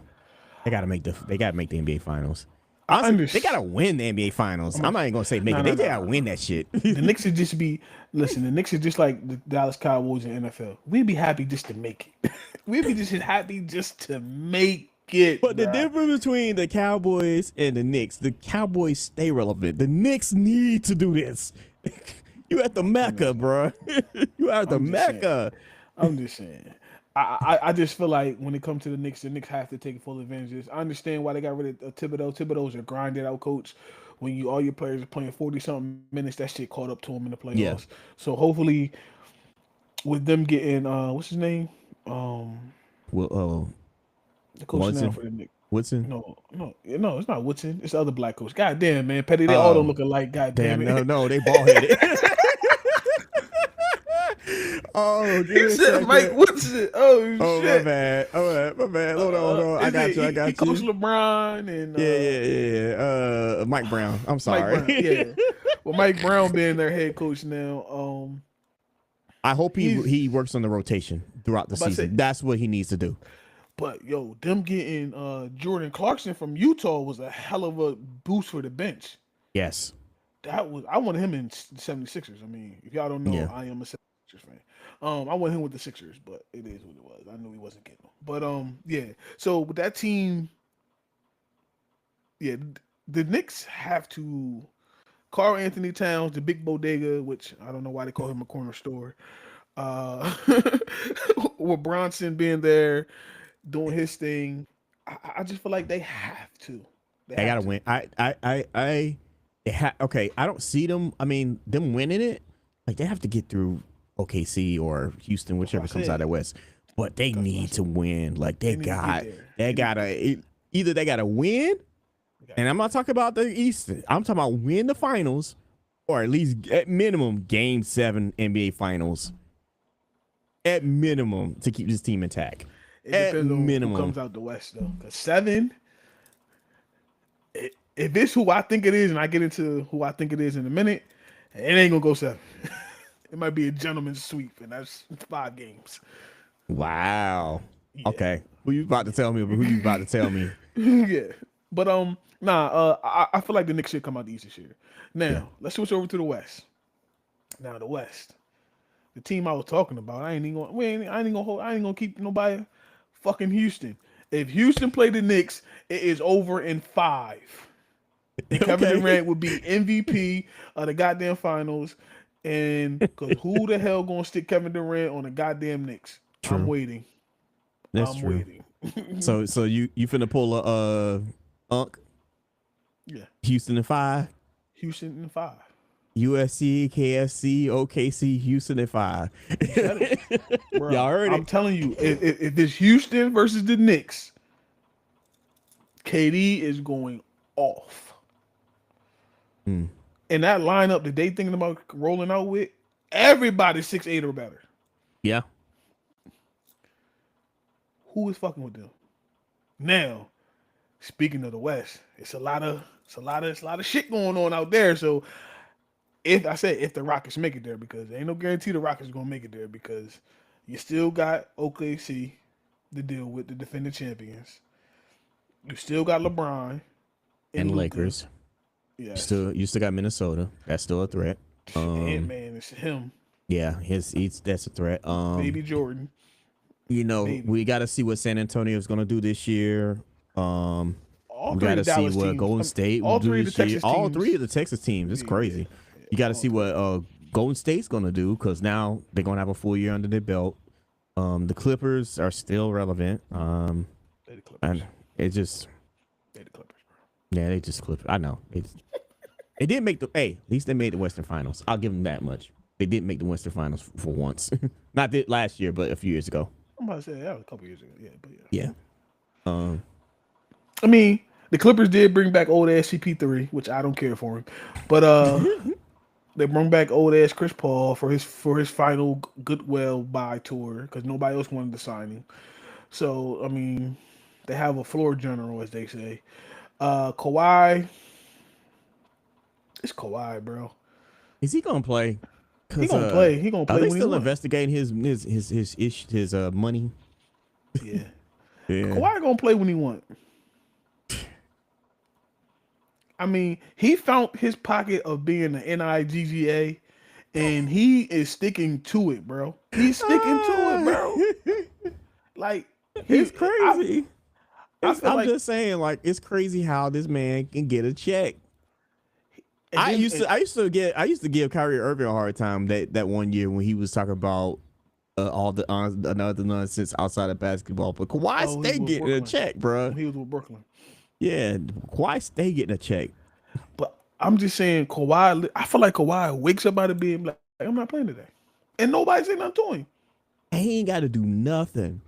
They gotta make the NBA Finals. Honestly, they gotta win the NBA Finals. I'm not even gonna say make it. They gotta win that shit. The Knicks would just be the Knicks are just like the Dallas Cowboys in NFL. We'd be happy just to make it. We'd be just happy just to make it. But the difference between the Cowboys and the Cowboys stay relevant. The Knicks need to do this. You at the Mecca, bro. You at the Mecca. I'm just saying. I just feel like when it comes to the Knicks have to take full advantage of this. I understand why they got rid of Thibodeau. Thibodeau's a grinded out coach. When all your players are playing 40-something minutes, that shit caught up to them in the playoffs. Yeah. So hopefully, with them getting what's his name? The coach now for the Knicks. Woodson? No, it's not Woodson. It's the other black coach. God damn, man, Petty. They all don't look alike. God damn it. No, they bald headed. Oh, he said Mike Woodson. Oh shit. My bad. My bad. Hold on. I got you. He coached LeBron and yeah. Mike Brown. I'm sorry. Mike Brown, yeah. Well, Mike Brown being their head coach now. I hope he works on the rotation throughout the season. That's what he needs to do. But yo, them getting Jordan Clarkson from Utah was a hell of a boost for the bench. Yes. I wanted him in 76ers. I mean, if y'all don't know, I am a 76ers fan. I went him with the Sixers, but it is what it was. I knew he wasn't getting them. But yeah. So with that team, yeah, the Knicks have to Karl Anthony Towns, the big bodega, which I don't know why they call him a corner store. With Bronson being there, doing his thing, I just feel like they have to. They gotta win. Okay, I don't see them. I mean, them winning it, like they have to get through OKC or Houston, whichever comes out of the West. But they need to win. Like they gotta win. And I'm not talking about the East. I'm talking about win the finals, or at least at minimum Game 7 NBA Finals. At minimum to keep this team intact. It depends on who comes out the West though. Because 7. If it's who I think it is, and I get into who I think it is in a minute, it ain't gonna go 7. It might be a gentleman's sweep, and that's 5 games. Wow. Yeah. Okay. Who you about to tell me? Yeah. But I feel like the Knicks should come out the East this year. Yeah. Now let's switch over to the West. Now the West, the team I was talking about, I ain't gonna keep nobody. Fucking Houston. If Houston play the Knicks, it is over in 5. And Kevin Okay. Durant would be MVP of the goddamn finals. And because who the hell gonna stick Kevin Durant on the goddamn Knicks? I'm True. waiting. That's I'm true. waiting. So you finna pull a Unk Yeah, Houston in 5, Houston in 5. USC, KFC, OKC, Houston in 5. You said it, bro. Y'all heard I'm it. telling you, if it's Houston versus the Knicks, KD is going off. Hmm. And that lineup that they thinking about rolling out with, everybody's 6'8" or better. Yeah. Who is fucking with them? Now, speaking of the West, it's a lot of shit going on out there. So if the Rockets make it there, because there ain't no guarantee the Rockets gonna make it there, because you still got OKC to deal with, the defending champions. You still got LeBron And Luka. Lakers. Yes. You still got Minnesota. That's still a threat. Man, it's him. Yeah, that's a threat. Baby Jordan. We got to see what San Antonio is going to do this year. All We three got of to the see Dallas what teams. Golden State will all do three of the this year. Texas All teams. 3 of the Texas teams. It's crazy. You got to see what Golden State's going to do, because now they're going to have a full year under their belt. The Clippers are still relevant. They the Clippers. And it just, They the Clippers, bro. yeah, they just Clippers. I know. They didn't make at least they made the Western Finals. I'll give them that much. They didn't make the Western Finals for once. Not last year, but a few years ago. I'm about to say that was a couple years ago. Yeah, but Yeah. I mean, the Clippers did bring back old ass CP3, which I don't care for him, but they brought back old ass Chris Paul for his final goodwill bye tour, because nobody else wanted to sign him. So I mean, they have a floor general, as they say. Kawhi, it's Kawhi, bro. Is he gonna play? He gonna play. He gonna play Are they when still he wants. investigating his money? Yeah, Yeah. Kawhi gonna play when he want. I mean, he found his pocket of being an NIGGA, and he is sticking to it, bro. He's sticking to it, bro. Like It's crazy. I feel I'm like, just saying, like, it's crazy how this man can get a check. and I then- used to give Kyrie Irving a hard time that one year when he was talking about all the another nonsense outside of basketball. But Kawhi Oh, he stay was getting a Brooklyn. check, bro. he was with Brooklyn. Yeah, Kawhi stay getting a check. But I'm just saying, Kawhi. I feel like Kawhi wakes up out of bed like, I'm not playing today, and nobody's saying nothing to him. He ain't got to do nothing.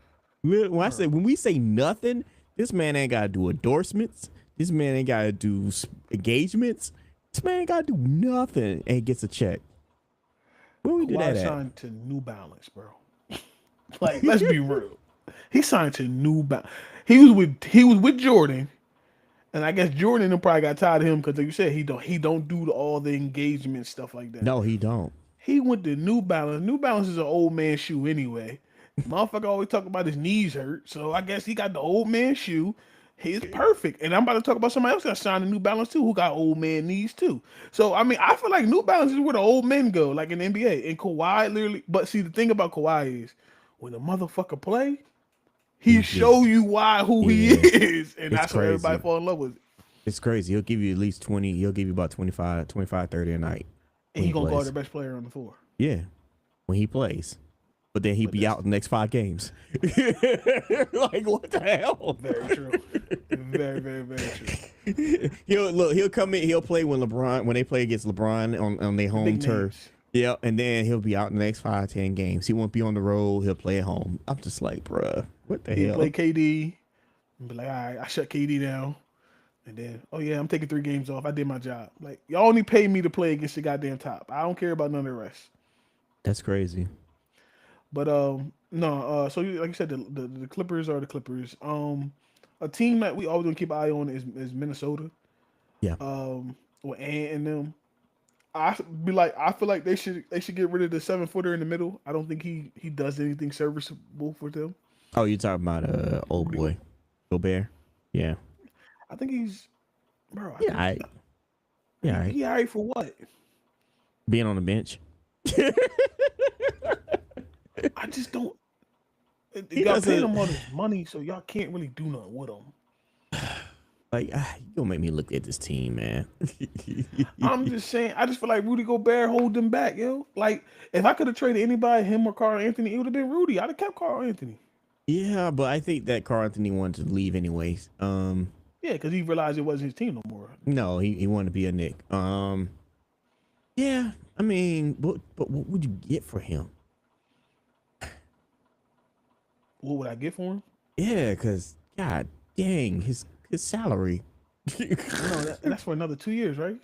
When we say nothing, this man ain't got to do endorsements. This man ain't got to do engagements. This man ain't got to do nothing and gets a check. Where we do that Kawhi at? signed to New Balance, bro. Like, let's be real. He signed to New Balance. He was with Jordan, and I guess Jordan and probably got tired of him because, like you said, he don't do all the engagement stuff like that. No, he don't. He went to New Balance. New Balance is an old man shoe anyway. Motherfucker always talk about his knees hurt, so I guess he got the old man shoe. He's perfect. And I'm about to talk about somebody else that signed a New Balance too, who got old man knees too. So I mean, I feel like New Balance is where the old men go, like in the NBA. And Kawhi literally, but see, the thing about Kawhi is when the motherfucker play, he show you who he is, and that's where everybody fall in love with. It's crazy. He'll give you at least 20. He'll give you about 25, 30 a night. And he gonna guard the best player on the floor. Yeah, when he plays. But then he'd be out the next 5 games. Like, what the hell? Very true. Very, very, very true. He'll come in. He'll play when they play against LeBron on their home Big turf. names. Yeah, and then he'll be out in the next 5, 10 games. He won't be on the road. He'll play at home. I'm just like, bruh, what the He hell? play KD and be like, all right, I shut KD down. And then, oh yeah, I'm taking 3 games off. I did my job. Like, y'all only pay me to play against the goddamn top. I don't care about none of the rest. That's crazy. But no, so like you said, the Clippers are the Clippers. A team that we always gonna keep an eye on is Minnesota. Yeah. With Ant and them. I feel like they should get rid of the 7-footer in the middle. I don't think he does anything serviceable for them. Oh, you're talking about old boy, Gobert? Yeah. I think he's, bro. I Yeah, think yeah, he alright for what? being on the bench. I just don't. He Y'all paying doesn't him all this money, so y'all can't really do nothing with him. like. You gonna make me look at this team, man. I'm just saying. I just feel like Rudy Gobert hold them back, yo. Like if I could have traded anybody, him or Carl Anthony, it would have been Rudy. I'd have kept Carl Anthony. Yeah, but I think that Carl Anthony wanted to leave anyways. Yeah, because he realized it wasn't his team no more. No, he wanted to be a Knick. Yeah, I mean, but what would you get for him? What would I get for him? Yeah, because God dang, his salary. No, and that's for another 2 years, right?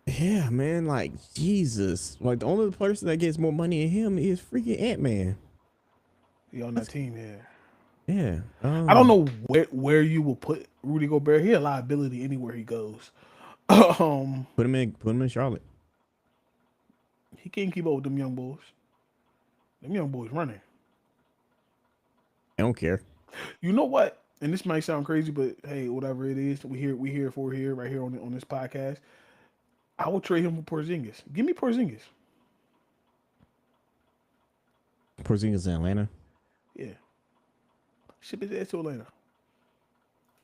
Yeah, man, like Jesus. Like the only person that gets more money than him is freaking Ant-Man. He on that team, yeah. Yeah. I don't know where you will put Rudy Gobert. He a liability anywhere he goes. Put him in Charlotte. He can't keep up with them young boys. Them young boys running. I don't care. You know what? And this might sound crazy, but hey, whatever it is, we here for here right here on this podcast. I will trade him for Porzingis. Give me Porzingis. Porzingis in Atlanta. Yeah, ship his ass to Atlanta.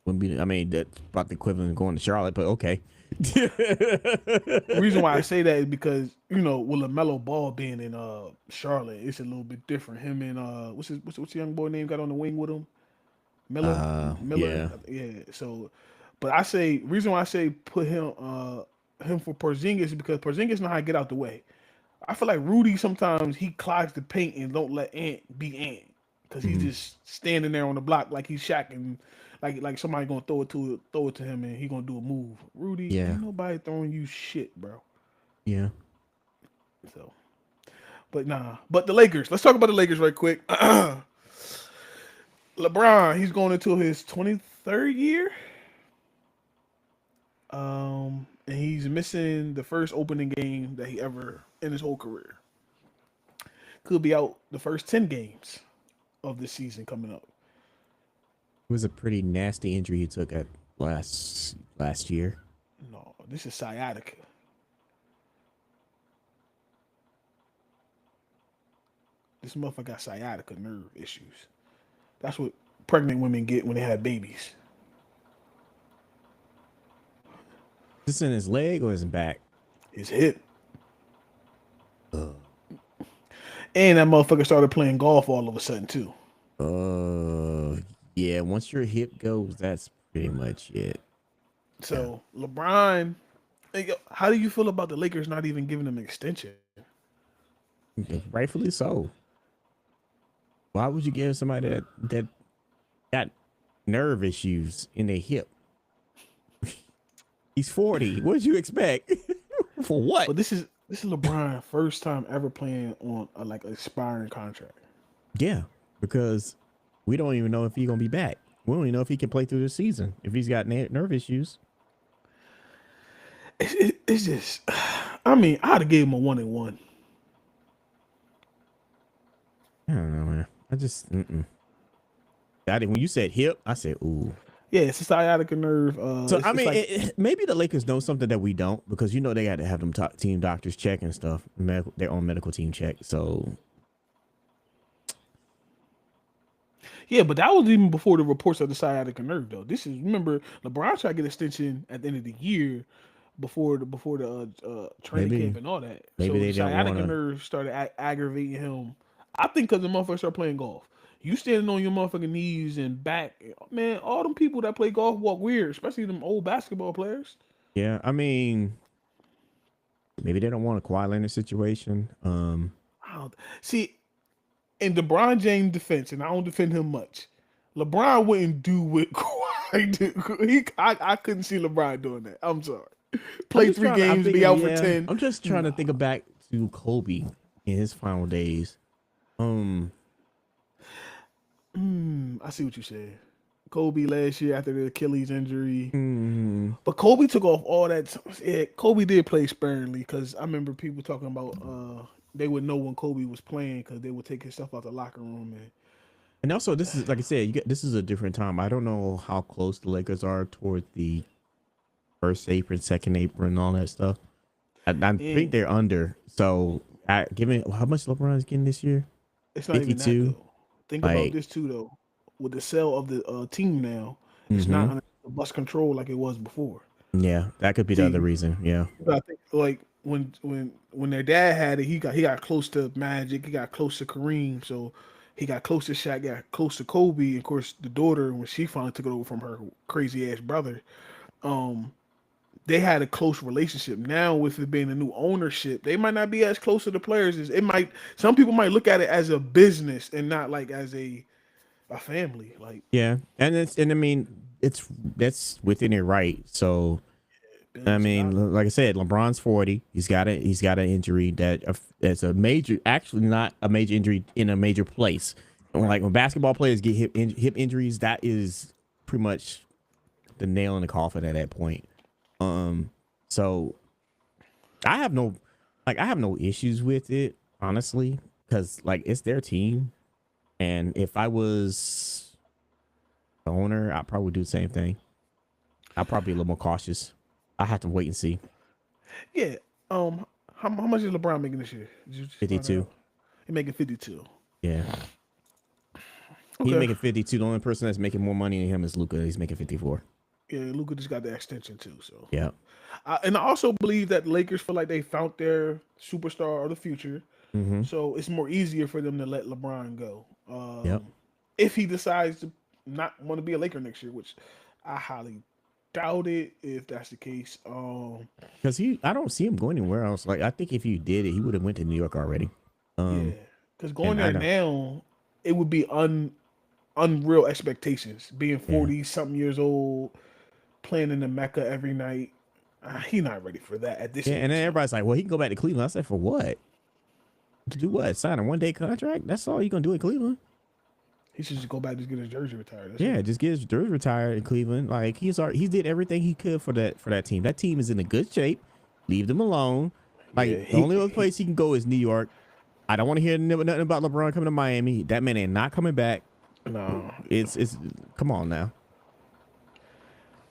Wouldn't be. I mean, that's about the equivalent of going to Charlotte, but okay. The reason why I say that is because with LaMelo Ball being in Charlotte, it's a little bit different. Him and what's the young boy name got on the wing with him? Miller. Yeah. Yeah. So, but I say reason why I say put him for Porzingis is because Porzingis know how to get out the way. I feel like Rudy sometimes he clogs the paint and don't let Ant be Ant because he's just standing there on the block like he's Shaq and like somebody gonna throw it to him and he gonna do a move. Rudy, Yeah. ain't nobody throwing you shit, bro. Yeah. So, but nah. But the Lakers. Let's talk about the Lakers right quick. LeBron, he's going into his 23rd year. And he's missing the first opening game that he ever in his whole career. Could be out the first 10 games of the season coming up. It was a pretty nasty injury he took at last year. No, this is sciatica. This motherfucker got sciatica nerve issues. That's what pregnant women get when they have babies. Is this in his leg or his back? His hip. And that motherfucker started playing golf all of a sudden too. Yeah. Once your hip goes, that's pretty much it. So LeBron, how do you feel about the Lakers not even giving him an extension? Rightfully so. Why would you give somebody that got nerve issues in their hip? He's 40. What did you expect? For what? But this is LeBron first time ever playing on a expiring contract. Yeah, because we don't even know if he's gonna be back. We don't even know if he can play through the season if he's got nerve issues. It's just, I mean, I'd have gave him a 1-1. I don't know, man. I just when you said hip, I said ooh. Yeah, it's a sciatica nerve. So I mean, maybe the Lakers know something that we don't because they got to have them team doctors check and stuff, their own medical team check. So yeah, but that was even before the reports of the sciatica nerve, though. This is remember LeBron tried to get extension at the end of the year before the training camp and all that. Maybe so they the don't sciatica wanna... nerve started aggravating him. I think because the motherfucker started playing golf. You standing on your motherfucking knees and back, man. All them people that play golf walk weird, especially them old basketball players. Yeah, I mean, maybe they don't want a Kawhi Leonard situation. I don't see. In LeBron James' defense, and I don't defend him much. LeBron wouldn't do what Kawhi did. I couldn't see LeBron doing that. I'm sorry. Play 3 games, be out for 10. I'm just trying to think back to Kobe in his final days. I see what you said. Kobe last year after the Achilles injury. But Kobe took off all that. Yeah, Kobe did play sparingly because I remember people talking about they would know when Kobe was playing because they would take his stuff out the locker room And also, this is like I said, this is a different time. I don't know how close the Lakers are toward the first apron, second apron, and all that stuff. I think And they're under. So, given how much LeBron's getting this year, it's not even that 52. though. Think about Like, this too though. With the sale of the team now, it's mm-hmm. not under bus control like it was before. Yeah, that could be the other See, reason. Yeah. I think like when their dad had it, he got close to Magic, he got close to Kareem, so he got close to Shaq, got close to Kobe. And of course, the daughter when she finally took it over from her crazy ass brother, um, they had a close relationship. Now with it being a new ownership, they might not be as close to the players as it might. Some people might look at it as a business and not like as a family. Like Yeah, and I mean, that's within your right. So I billions of dollars. mean, like I said, LeBron's 40. He's got an injury that's a major, actually not a major injury in a major place. Like when basketball players get hip injuries, that is pretty much the nail in the coffin at that point. So I have no issues with it, honestly, because like it's their team, and if I was the owner, I'd probably do the same thing. I'd probably be a little more cautious. I have to wait and see. Yeah. How much is LeBron making this year? Did you just find 52. out? He making 52. Yeah. He's Okay. making 52. The only person that's making more money than him is Luca. He's making 54. Yeah, Luka just got the extension too. So, Yeah. and I also believe that Lakers feel like they found their superstar of the future. Mm-hmm. So it's more easier for them to let LeBron go. Yep. If he decides to not want to be a Laker next year, which I highly doubt it. If that's the case, Because I don't see him going anywhere else. Like I think if he did it, he would have went to New York already. yeah, because going And I there don't. now, it would be unreal expectations. Being Yeah. 40 something years old, playing in the Mecca every night, he not ready for that at this Yeah. And then age. everybody's like, well, he can go back to Cleveland. I said, for what? To do what? Sign a 1-day contract? That's all you gonna do in Cleveland. He should just go back and get his jersey retired. That's Yeah, it. just get his jersey retired in Cleveland. Like he did everything he could for that team. That team is in a good shape. Leave them alone. Yeah, Like the only other place he can go is New York. I don't want to hear nothing about LeBron coming to Miami. That man ain't not coming back. no. It's come on now.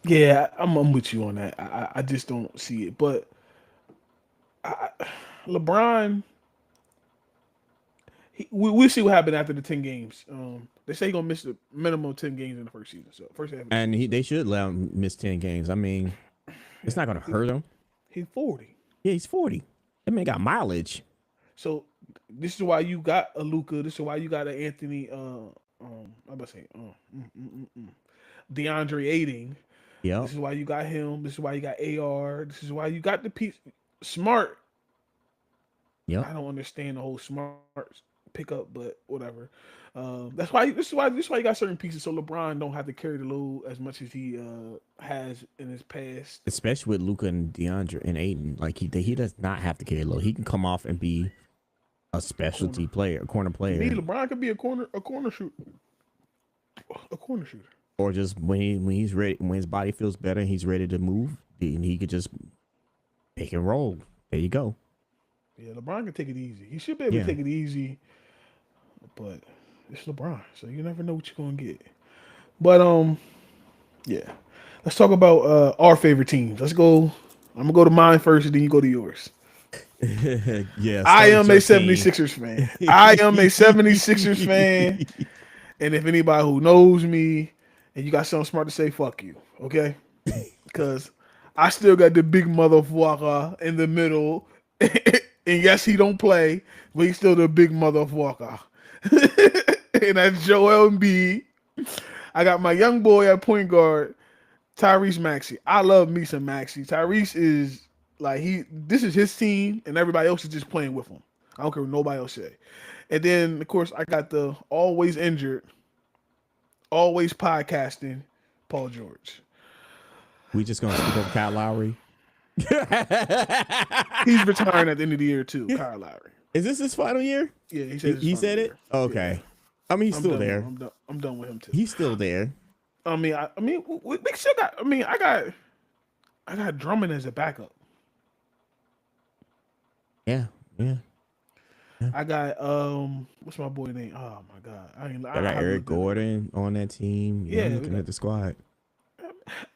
Yeah, I'm with you on that. I just don't see it. But I, LeBron, we'll see what happened after the 10 games. They say he's gonna miss the minimum of 10 games in the first season. So first half of the And season. they should let him miss 10 games. I mean, it's Yeah, not gonna hurt him. he's 40. Yeah, he's 40. That man got mileage. So this is why you got a Luca. This is why you got an Anthony. I'm about to say, DeAndre Aiding. Yep. This is why you got him. This is why you got AR. This is why you got the piece. Smart. Yep. I don't understand the whole smart pickup, but whatever. That's why. This is why you got certain pieces, so LeBron don't have to carry the load as much as he has in his past. Especially with Luca and DeAndre and Aiden. Like he does not have to carry low. He can come off and be a specialty Corner. player, a corner To me, player. LeBron could be a corner shooter, a corner shooter. Or just when he's ready, when his body feels better and he's ready to move, then he could just pick and roll. There you go. Yeah, LeBron can take it easy. He should be able Yeah. to take it easy, but it's LeBron, so you never know what you're gonna get. But yeah. Let's talk about our favorite teams. Let's go. I'm gonna go to mine first, and then you go to yours. Yeah. I Start with am a your team. 76ers fan. I am a 76ers fan. And if anybody who knows me and you got something smart to say, fuck you. Okay? Because I still got the big motherfucker in the middle. And yes, he don't play, but he's still the big motherfucker. And that's Joel Embiid. I got my young boy at point guard, Tyrese Maxey. I love me some Maxey. Tyrese is like this is his team, and everybody else is just playing with him. I don't care what nobody else say. And then of course I got the always injured, always podcasting, Paul George. We just gonna skip over Kyle Lowry. He's retiring at the end of the year too, Kyle Lowry. Is this his final year? Yeah, he said He said it. year. Okay. Yeah. I mean, he's I'm still done. there. I'm done with him too. He's still there. I mean, we still got. I got Drummond as a backup. Yeah. Yeah. I got what's my boy name? Oh my god, I got have to Eric look that nigga up. Gordon on that team. Yeah, I'm Yeah, we looking got at the squad.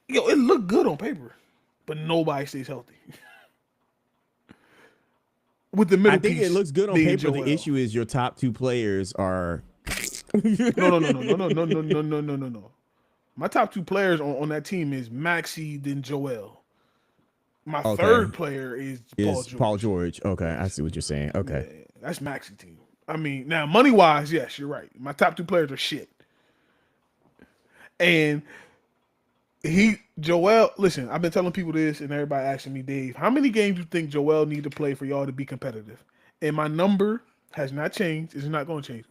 yo. It looked good on paper, but nobody stays healthy. With the I middle think it piece looks good on being paper. The Joel. issue is your top two players are. No, no, no, no, no, no, no, no, no, no, no, no, no. My top two players on that team is Maxi, then Joel. My Okay, third player is Paul is Paul George. George. Okay, I Yes, see what you're saying. Okay. yeah, that's Maxi team. I mean, now money wise, yes, you're right. My top two players are shit, and Joel. Listen, I've been telling people this, and everybody asking me, Dave, how many games do you think Joel need to play for y'all to be competitive? And my number has not changed. It's not going to change.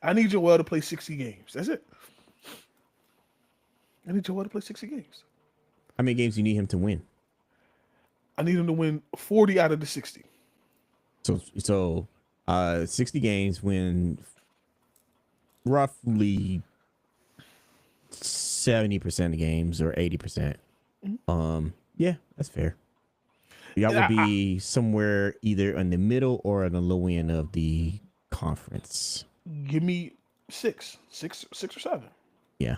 I need Joel to play 60 games. That's it. I need Joel to play 60 games. How many games do you need him to win? I need him to win 40 out of the 60. So 60 games win roughly 70% of games or 80%. Yeah, that's fair. Y'all would be somewhere either in the middle or on the low end of the conference. Give me six or seven. Yeah.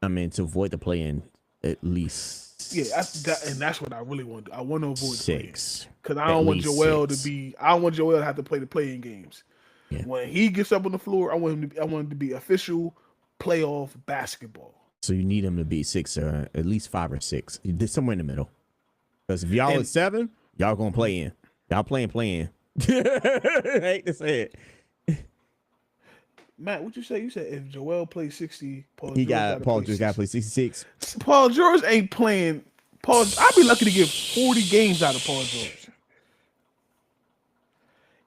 I mean, to avoid the play-in, at least. Yeah, and that's what I really want to do. I want to avoid six. Because I don't want Joel six. to be. I don't want Joel to have to play the play-in games. Yeah. When he gets up on the floor, I want him to be official playoff basketball. So you need him to be six or at least 5 or 6. Somewhere in the middle. Because if y'all at 7, y'all gonna play in. Y'all playing. I hate to say it. Matt, what you say? You said if Joel plays 60, Paul George got to play 66. Paul George ain't playing. I'd be lucky to get 40 games out of Paul George.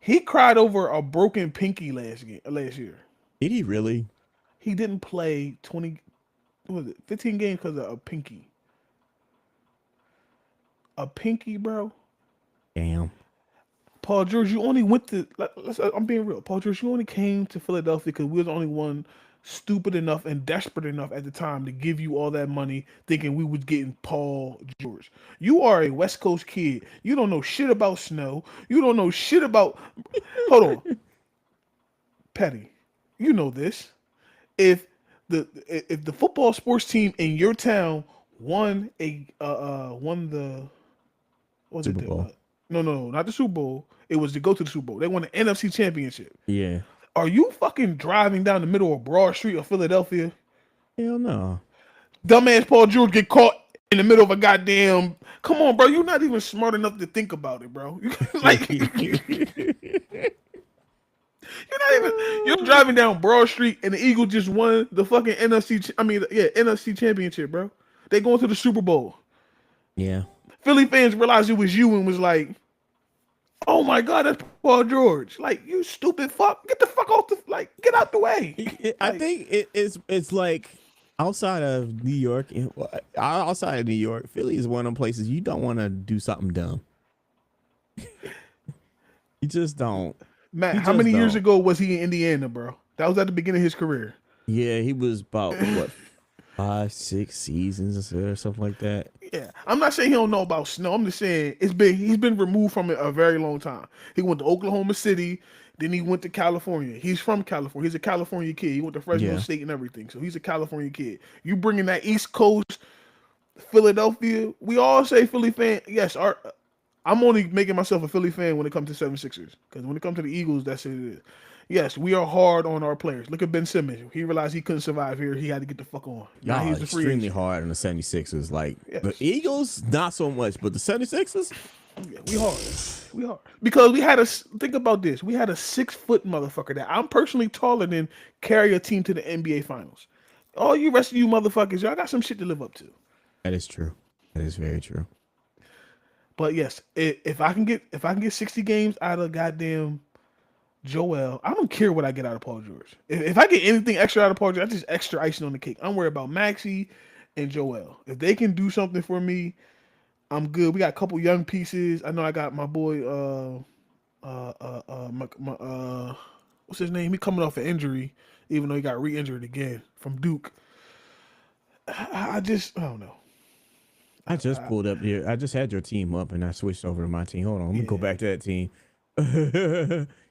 He cried over a broken pinky last year. Did he really? He didn't play 15 games because of a pinky. A pinky, bro. Damn. Paul George, you only went to. I'm being real. Paul George, you only came to Philadelphia because we were the only one stupid enough and desperate enough at the time to give you all that money, thinking we was getting Paul George. You are a West Coast kid. You don't know shit about snow. You don't know shit about. Hold on, Petty. You know this. If the football sports team in your town won the what's Super it Bowl. No, not the Super Bowl. It was to go to the Super Bowl. They won the NFC Championship. Yeah. Are you fucking driving down the middle of Broad Street of Philadelphia? Hell no. Dumbass Paul George get caught in the middle of a goddamn. Come on, bro. You're not even smart enough to think about it, bro. Like, you're not even. You're driving down Broad Street and the Eagles just won the fucking NFC Championship, bro. They going to the Super Bowl. Yeah. Philly fans realized it was you and was like, "Oh my God, that's Paul George!" Like, you stupid fuck, get the fuck off the get out the way. I think it's like outside of New York, Philly is one of them places you don't want to do something dumb. You just don't. Matt, how many years ago was he in Indiana, bro? That was at the beginning of his career. Yeah, he was about what 5, 6 seasons or something like that. Yeah, I'm not saying he don't know about snow. I'm just saying he's been removed from it a very long time. He went to Oklahoma City, then he went to California. He's from California. He's a California kid. He went to Fresno State and everything. So he's a California kid. You bringing that East Coast, Philadelphia. We all say Philly fan. Yes, I'm only making myself a Philly fan when it comes to 76ers. Because when it comes to the Eagles, that's what it is. Yes, we are hard on our players. Look at Ben Simmons. He realized he couldn't survive here. He had to get the fuck on. Y'all are extremely hard on the 76ers. Like, the Eagles, not so much. But the 76ers? Yeah, we hard. We hard. Because think about this. We had a 6-foot motherfucker that I'm personally taller than carry a team to the NBA Finals. All you rest of you motherfuckers, y'all got some shit to live up to. That is true. That is very true. But yes, if I can get 60 games out of goddamn Joel, I don't care what I get out of Paul George. If I get anything extra out of Paul George, that's just extra icing on the cake. I'm worried about Maxi and Joel. If they can do something for me, I'm good. We got a couple young pieces. I know I got my boy what's his name? He coming off an injury, even though he got re-injured again from Duke. I don't know. I just pulled up here. I just had your team up and I switched over to my team. Hold on, let me go back to that team.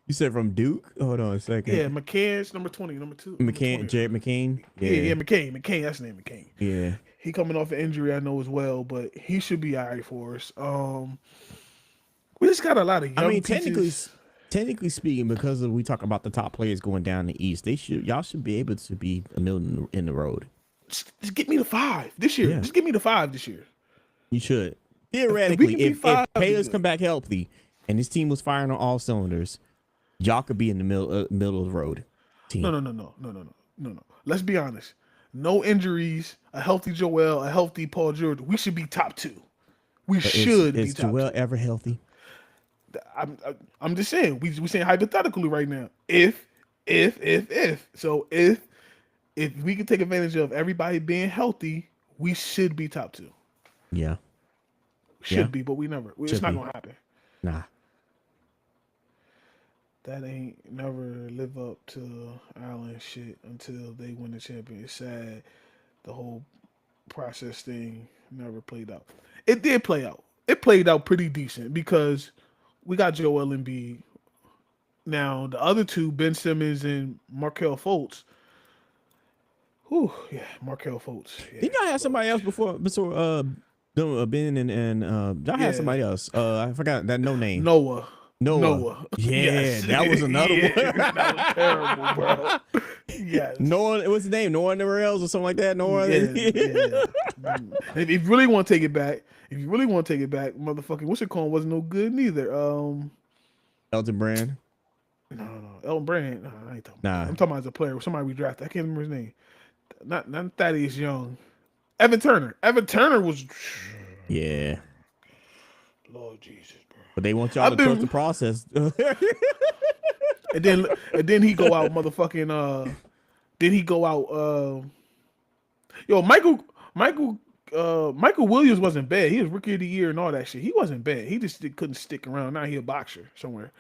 You said from Duke? Hold on a second. Yeah, McCann's number 20, number 2. Number McCain, 20. Jared McCain. Yeah, McCain. That's his name, McCain. Yeah. He coming off an injury, I know as well, but he should be all right for us. We just got a lot of young technically speaking, because we talk about the top players going down the East, y'all should be able to be a middle in the road. Just get me the 5 this year. Yeah. Just give me the 5 this year. You should. Theoretically, if players good. come back healthy and this team was firing on all cylinders, y'all could be in the middle of the road team. No. Let's be honest. No injuries, a healthy Joel, a healthy Paul George. We should be top 2. We should be Is top Joel 2. ever healthy? I'm just saying. We saying hypothetically right now. If. So if we can take advantage of everybody being healthy, we should be top 2. Yeah. Should be, but we never. It's not gonna happen. Nah. That ain't never live up to Allen shit until they win the championship. It's sad. The whole process thing never played out. It did play out. It played out pretty decent because we got Joel Embiid. Now the other two, Ben Simmons and Markelle Fultz. Markelle Fultz. Yeah. Did y'all have somebody else before Ben and y'all had somebody else? I forgot that name. Noah. Yeah, yes. That was another one. That was terrible, bro. Yes. Noah, what's his name? Noah Else or something like that. Noah. Yeah. If you really want to take it back, motherfucking what's it called wasn't no good neither. Elton Brand. No. Elton Brand. No, I ain't talking. Nah. I'm talking about as a player. Somebody we drafted. I can't remember his name. Not Thaddeus Young. Evan Turner. Evan Turner was. Yeah. Lord Jesus, bro. But they want y'all to trust the process. and then he go out, motherfucking. Then he go out. Michael Williams wasn't bad. He was rookie of the year and all that shit. He wasn't bad. He just couldn't stick around. Now he a boxer somewhere.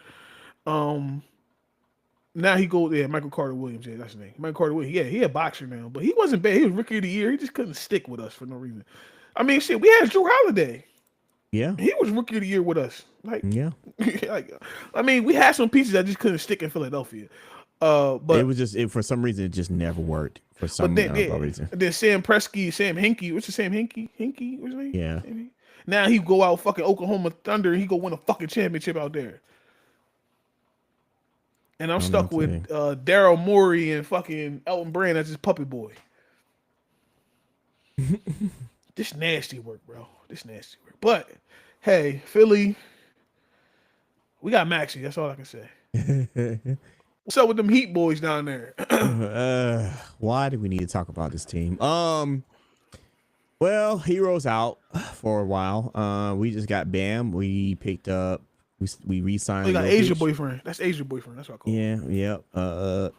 Now he go there. Michael Carter Williams. Yeah, that's his name. Michael Carter Williams. Yeah, he a boxer now, but he wasn't bad. He was rookie of the year. He just couldn't stick with us for no reason. I mean, shit. We had Drew Holiday. Yeah, he was rookie of the year with us. Like, yeah. I mean, we had some pieces that just couldn't stick in Philadelphia. But it was just for some reason it just never worked for some reason. Then Sam Hinkie. What's his Sam Hinkie? What's his name? Yeah. Now he go out fucking Oklahoma Thunder and he go win a fucking championship out there. And I'm stuck with Daryl Morey and fucking Elton Brand as his puppy boy. This nasty work, bro. But hey, Philly, we got Maxey. That's all I can say. What's up with them Heat boys down there? Why do we need to talk about this team? Well, Hero's out for a while. We just got Bam. We picked up. We re-signed. We got Asia boyfriend. That's Asia boyfriend. That's what I call him. Yeah. The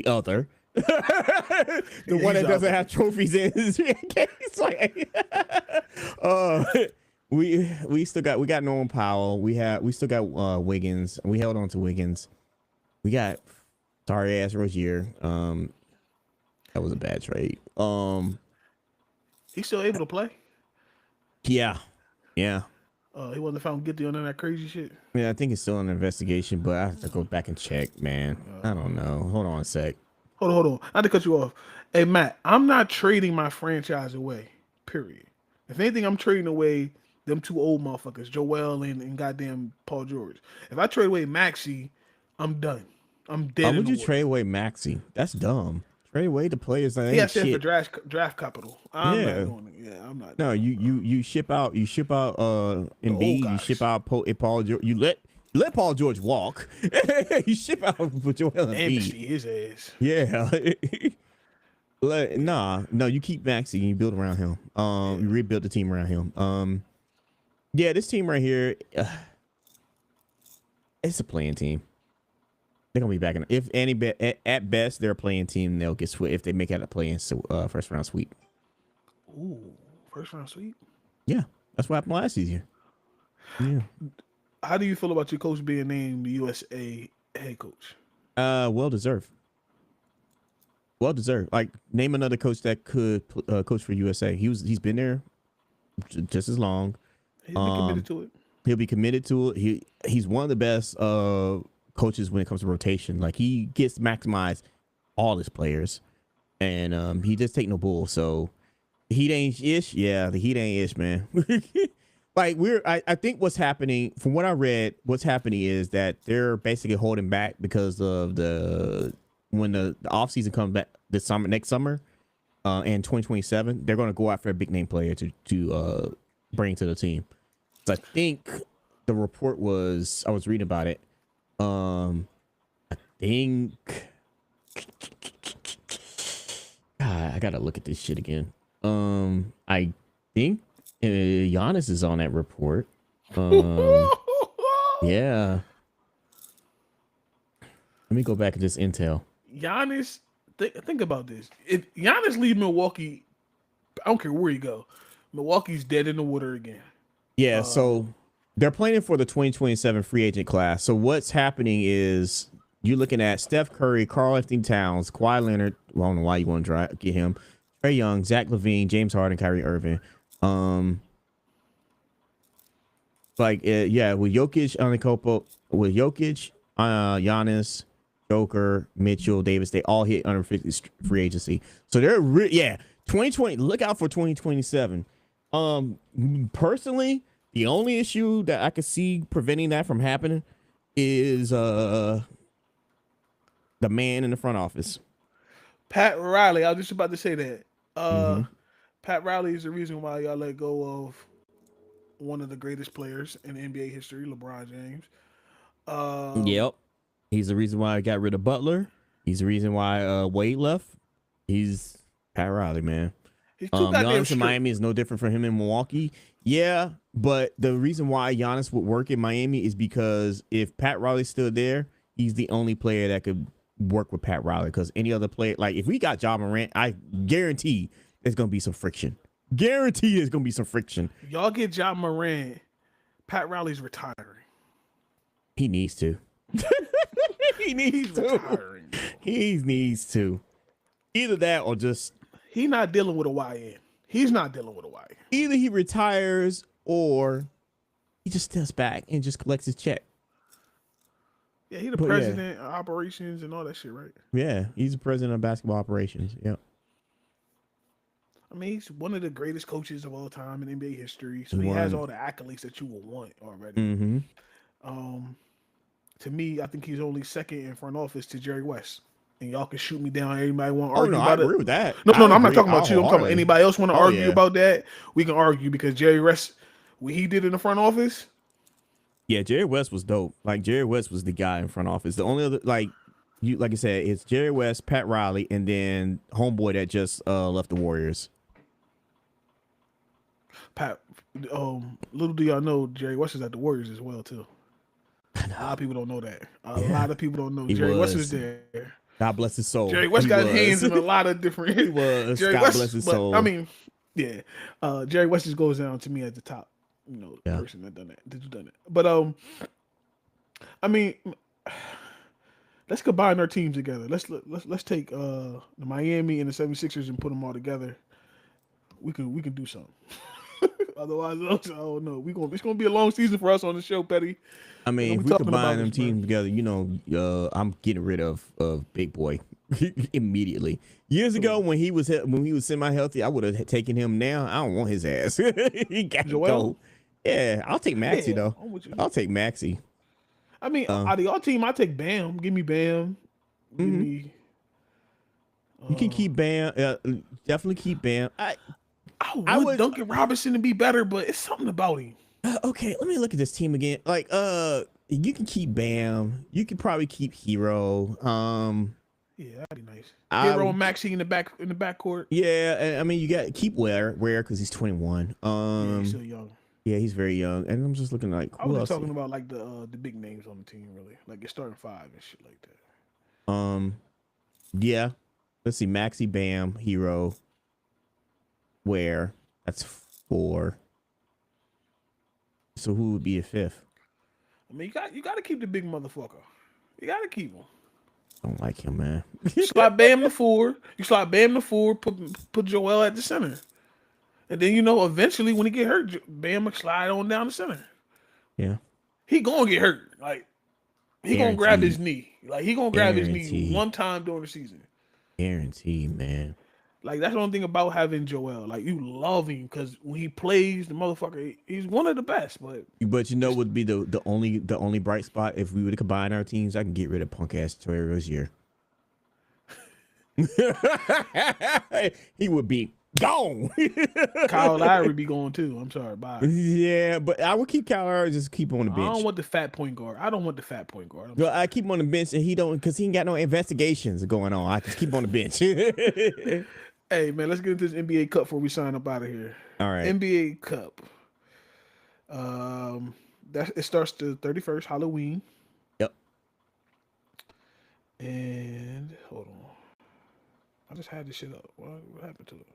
other. The one that doesn't have trophies in his case. Like, we got Norman Powell. We still got Wiggins. We held on to Wiggins. We got sorry ass Rozier. That was a bad trade. He's still able to play. Yeah. He wasn't found guilty on that crazy shit. Yeah, I think it's still an investigation, but I have to go back and check, man. I don't know. Hold on a sec. Hold on. I had to cut you off. Hey, Matt, I'm not trading my franchise away, period. If anything, I'm trading away them two old motherfuckers, Joel and goddamn Paul George. If I trade away Maxey, I'm done. I'm dead. Why would you trade away Maxey? That's dumb. Trade away the players that ain't shit. shit. For draft capital. I'm not doing it. Yeah, I'm not. No, you ship out Embiid. You ship out Paul George. You let Paul George walk. You ship out for Joel Embiid. Amnesty his ass. Yeah. No, you keep Maxey and you build around him. You rebuild the team around him. Yeah, this team right here, it's a playing team. They're gonna be back in. If any at best, they're a playing team. They'll get swept if they make out a play-in first round sweep. Ooh, first round sweep. Yeah, that's what happened last year. Yeah. How do you feel about your coach being named the USA head coach? Well deserved. Like, name another coach that could coach for USA. He's been there just as long. He's been committed to it. He'll be committed to it. He's one of the best coaches when it comes to rotation. Like he gets to maximize all his players, and he just take no bull. So the Heat ain't ish. Yeah, the Heat ain't ish, man. Like I think what's happening, from what I read, what's happening is that they're basically holding back because of when the offseason comes back next summer, and 2027, they're going to go after a big name player to bring to the team. So I think the report was, I was reading about it. I think, God, I gotta look at this shit again. I think Giannis is on that report. Yeah. Let me go back to this intel. Giannis, think about this. If Giannis leave Milwaukee, I don't care where you go, Milwaukee's dead in the water again. Yeah, so they're planning for the 2027 free agent class. So what's happening is you're looking at Steph Curry, Karl-Anthony Towns, Kawhi Leonard. Well, I don't know why you want to get him. Trae Young, Zach LaVine, James Harden, Kyrie Irving. With Jokic, with Jokic, Giannis, Joker, Mitchell, Davis, they all hit unrestricted free agency. So they're 2020. Look out for 2027. Personally, the only issue that I could see preventing that from happening is the man in the front office. Pat Riley. I was just about to say that. Pat Riley is the reason why y'all let go of one of the greatest players in NBA history, LeBron James. Yep. He's the reason why I got rid of Butler. He's the reason why Wade left. He's Pat Riley, man. He's too goddamn Giannis in Miami is no different from him in Milwaukee. Yeah, but the reason why Giannis would work in Miami is because if Pat Riley's still there, he's the only player that could work with Pat Riley. Because any other player, like if we got Ja Morant, I guarantee there's gonna be some friction. Guarantee there's gonna be some friction. Y'all get Ja Morant, Pat Riley's retiring. He needs to. He needs to. Retiring. He needs to. Either that or just. He's not dealing with a YN. He's not dealing with a YN. Either he retires or he just steps back and just collects his check. Yeah, he's the president of operations and all that shit, right? Yeah, he's the president of basketball operations. Yeah. I mean, he's one of the greatest coaches of all time in NBA history. So he has all the accolades that you will want already. Mm-hmm. To me, I think he's only second in front office to Jerry West. And y'all can shoot me down. Everybody want to argue about it. I agree with that. No, I'm not talking about you. I'm talking about anybody else want to argue about that. We can argue because Jerry West, what he did in the front office. Yeah, Jerry West was dope. Like Jerry West was the guy in front office. The only other, like I said, it's Jerry West, Pat Riley, and then homeboy that just left the Warriors. Pat, little do y'all know, Jerry West is at the Warriors as well too. A lot of people don't know that. A lot of people don't know Jerry West is there. God bless his soul. Jerry West got hands in a lot of different. He was. Jerry God West, bless his soul. I mean, yeah. Jerry West just goes down to me at the top. Person that done that. Did you done it? But I mean, let's combine our teams together. Let's take the Miami and the 76ers and put them all together. We can do something. Otherwise, I don't know. It's gonna be a long season for us on the show, Petty. I mean, if we combine them teams together, I'm getting rid of Big Boy immediately. Years ago, when he was semi-healthy, I would have taken him. Now I don't want his ass. He got to go. Yeah, I'll take Maxey though. I'll take Maxey. I mean, out of y'all team, I take Bam. Give me Bam. Give me. You can keep Bam. Definitely keep Bam. I would Duncan Robinson to be better, but it's something about him. Okay, let me look at this team again. Like, you can keep Bam. You can probably keep Hero. Yeah, that'd be nice. Hero and Maxey in the backcourt. Yeah, I mean, you got keep Ware because he's 21. Yeah, he's still young. Yeah, he's very young, and I'm just looking like. I was talking about like the big names on the team, really, like your starting five and shit like that. Yeah. Let's see, Maxey, Bam, Hero, Ware. That's 4. So who would be a 5th? I mean, you got to keep the big motherfucker. You got to keep him. I don't like him, man. You slide Bam to 4. You slide Bam to 4. Put Joel at the center, and then eventually when he get hurt, Bam will slide on down the center. Yeah. He gonna get hurt. Like he gonna grab his Guaranteed. knee. Like he gonna grab his knee Guaranteed. one time during the season. Guaranteed, man. Like that's the only thing about having Joel. Like you love him because when he plays, the motherfucker, he's one of the best. But you know what would be the only bright spot if we were to combine our teams? I can get rid of punk ass Troy Rozier. He would be gone. Kyle Lowry be going too. I'm sorry, bye. Yeah, but I would keep Kyle Lowry, just keep him on the bench. I don't want the fat point guard. I don't want the fat point guard. Well, I keep him on the bench, and he don't, because he ain't got no investigations going on. I just keep him on the bench. Hey man, let's get into this NBA Cup before we sign up out of here. All right. NBA Cup. It starts the 31st, Halloween. Yep. And hold on, I just had this shit up. What happened to it?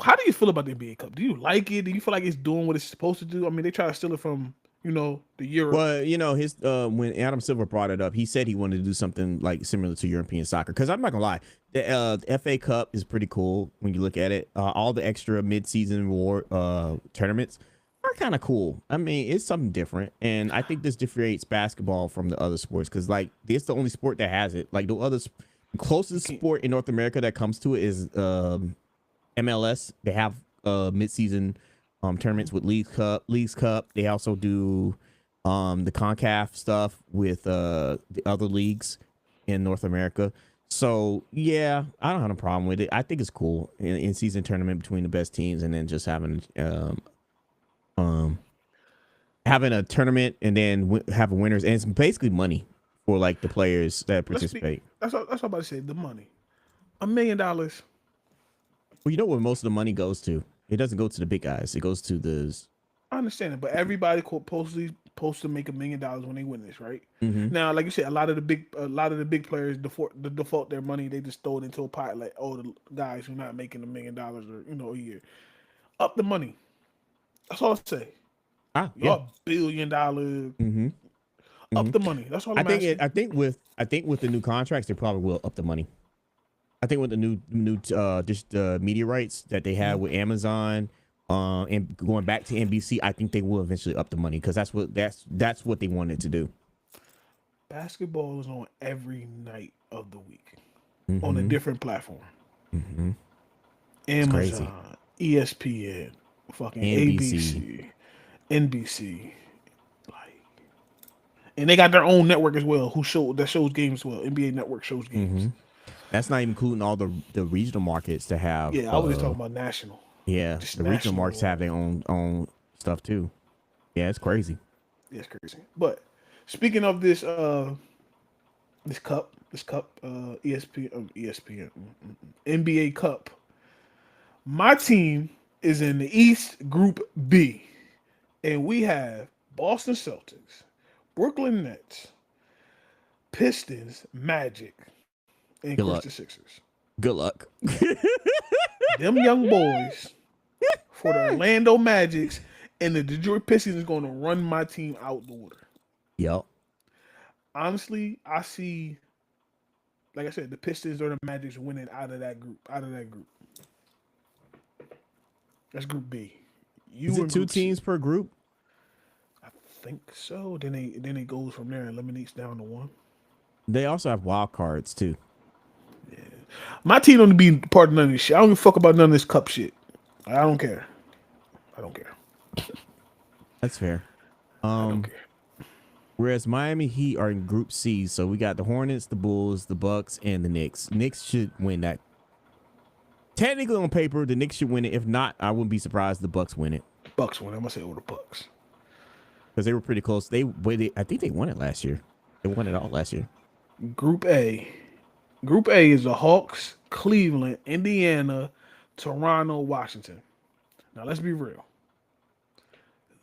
How do you feel about the NBA Cup? Do you like it? Do you feel like it's doing what it's supposed to do? I mean, they try to steal it from, the Europe. Well, his when Adam Silver brought it up, he said he wanted to do something like similar to European soccer. Because I'm not gonna lie, the FA Cup is pretty cool when you look at it. All the extra mid-season award tournaments are kind of cool. I mean, it's something different, and I think this differentiates basketball from the other sports because like it's the only sport that has it. Like the closest sport in North America that comes to it is MLS. They have mid-season tournaments with Leagues Cup. They also do the CONCACAF stuff with the other leagues in North America. So yeah, I don't have a problem with it. I think it's cool in season tournament between the best teams, and then just having a tournament and then having winners, and it's basically money for like the players that participate. That's what I'm about to say. The money, $1 million. Well, you know where most of the money goes to? It doesn't go to the big guys. It goes to the. I understand it, but everybody supposed to make $1 million when they win this, right? Mm-hmm. Now, like you said, a lot of the big players default their money. They just throw it into a pot. Like, the guys who are not making $1 million or a year, up the money. That's all I say. Yeah. $1 billion. Mm-hmm. Up the money. That's all I'm asking. I think with the new contracts, they probably will up the money. I think with the new just media rights that they have with Amazon, and going back to NBC, I think they will eventually up the money because that's what they wanted to do. Basketball is on every night of the week on a different platform. Mm-hmm. Amazon, ESPN, fucking ABC, NBC, and they got their own network as well. That shows games as well. NBA Network shows games. Mm-hmm. That's not even including all the regional markets to have. Yeah, I was just talking about national. Yeah, the regional markets have their own stuff too. Yeah, it's crazy. Yeah, it's crazy. But speaking of this cup, ESPN, NBA Cup. My team is in the East Group B, and we have Boston Celtics, Brooklyn Nets, Pistons, Magic, and Christian Sixers. Good luck. Them young boys for the Orlando Magics and the Detroit Pistons is going to run my team out the water. Yep. Honestly, I see, like I said, the Pistons or the Magics winning out of that group. That's Group B. Is it two teams per group? I think so. Then it goes from there and eliminates down to one. They also have wild cards too. Yeah. My team don't be part of none of this shit. I don't give a fuck about none of this cup shit. I don't care. That's fair. I don't care. Whereas Miami Heat are in Group C, so we got the Hornets, the Bulls, the Bucks, and the Knicks. Knicks should win that. Technically, on paper, the Knicks should win it. If not, I wouldn't be surprised the Bucks win it. Bucks win. I'm gonna say over the Bucks because they were pretty close. I think they won it last year. They won it all last year. Group A. Group A is the Hawks, Cleveland, Indiana, Toronto, Washington. Now let's be real.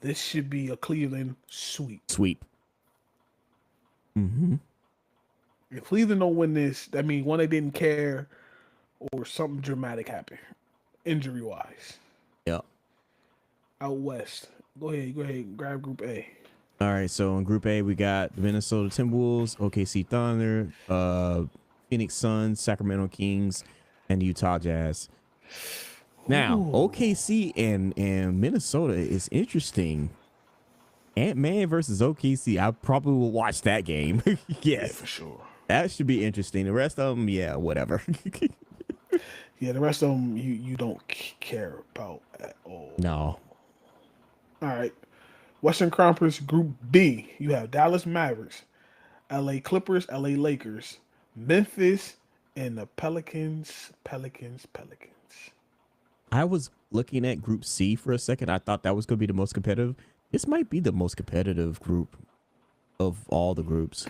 This should be a Cleveland sweep. Mm-hmm. If Cleveland don't win this, that means one, they didn't care, or something dramatic happened, injury-wise. Yeah. Out west. Go ahead, grab Group A. All right, so in Group A, we got the Minnesota Timberwolves, OKC Thunder, Phoenix Suns, Sacramento Kings, and the Utah Jazz. Now, Ooh. OKC and Minnesota is interesting. Ant-Man versus OKC. I probably will watch that game. Yeah, Yes. for sure. That should be interesting. The rest of them, yeah, whatever. Yeah, the rest of them you don't care about at all. No. All right. Western Conference Group B. You have Dallas Mavericks, LA Clippers, LA Lakers, Memphis, and the Pelicans. I was looking at Group C for a second. I thought that was going to be the most competitive. This might be the most competitive group of all the groups.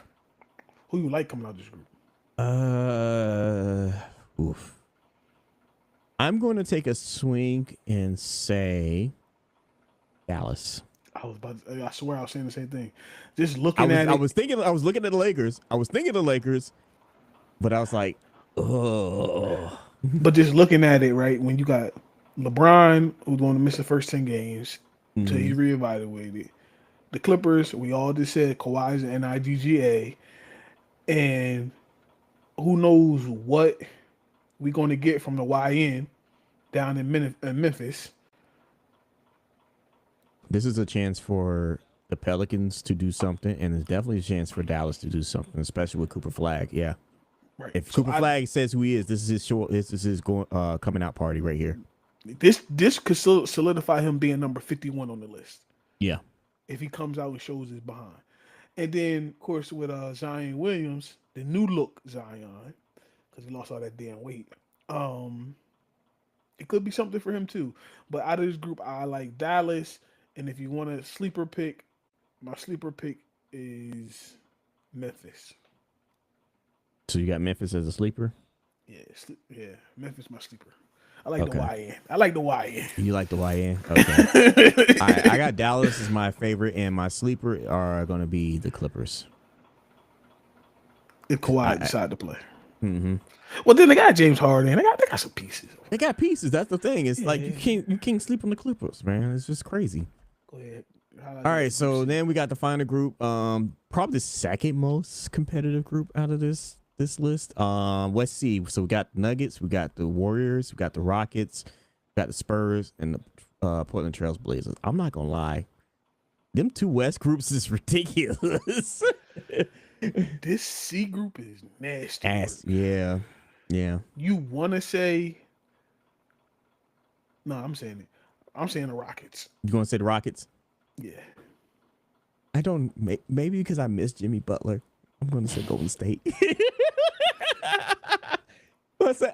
Who you like coming out of this group? Oof. I'm going to take a swing and say Dallas. I swear I was saying the same thing. Just looking at it. I was looking at the Lakers. I was thinking the Lakers, but I was like, oh. But just looking at it, right, when you got LeBron, who's going to miss the first 10 games until he's reevaluated. The Clippers, we all just said Kawhi's an NIGGA. And who knows what we're going to get from the YN down in Memphis. This is a chance for the Pelicans to do something, and it's definitely a chance for Dallas to do something, especially with Cooper Flag. Yeah. Right. If Cooper Flag says who he is, this is his short. This is his coming out party right here. This could solidify him being number 51 on the list. Yeah. If he comes out and shows his behind. And then, of course, with Zion Williams, the new look Zion, because he lost all that damn weight. It could be something for him too. But out of this group, I like Dallas. And if you want a sleeper pick, my sleeper pick is Memphis. So you got Memphis as a sleeper? Yeah, Memphis my sleeper. I like the YN. I like the YN. You like the YN? Okay. All right, I got Dallas as my favorite, and my sleeper are going to be the Clippers. If Kawhi decide to play. Mm-hmm. Well, then they got James Harden. They got some pieces. They got pieces. That's the thing. It's like you can't sleep on the Clippers, man. It's just crazy. Go ahead. All right, so then we got the final group. Probably the second most competitive group out of this list. Let's see. So we got the Nuggets, we got the Warriors, we got the Rockets, we got the Spurs, and the Portland Trail Blazers. I'm not gonna lie, them two West groups is ridiculous. This C group is nasty. Yeah. You want to say? No, I'm saying it. I'm saying the Rockets. You gonna say the Rockets? Yeah. I don't. Maybe because I miss Jimmy Butler. I'm gonna say Golden State.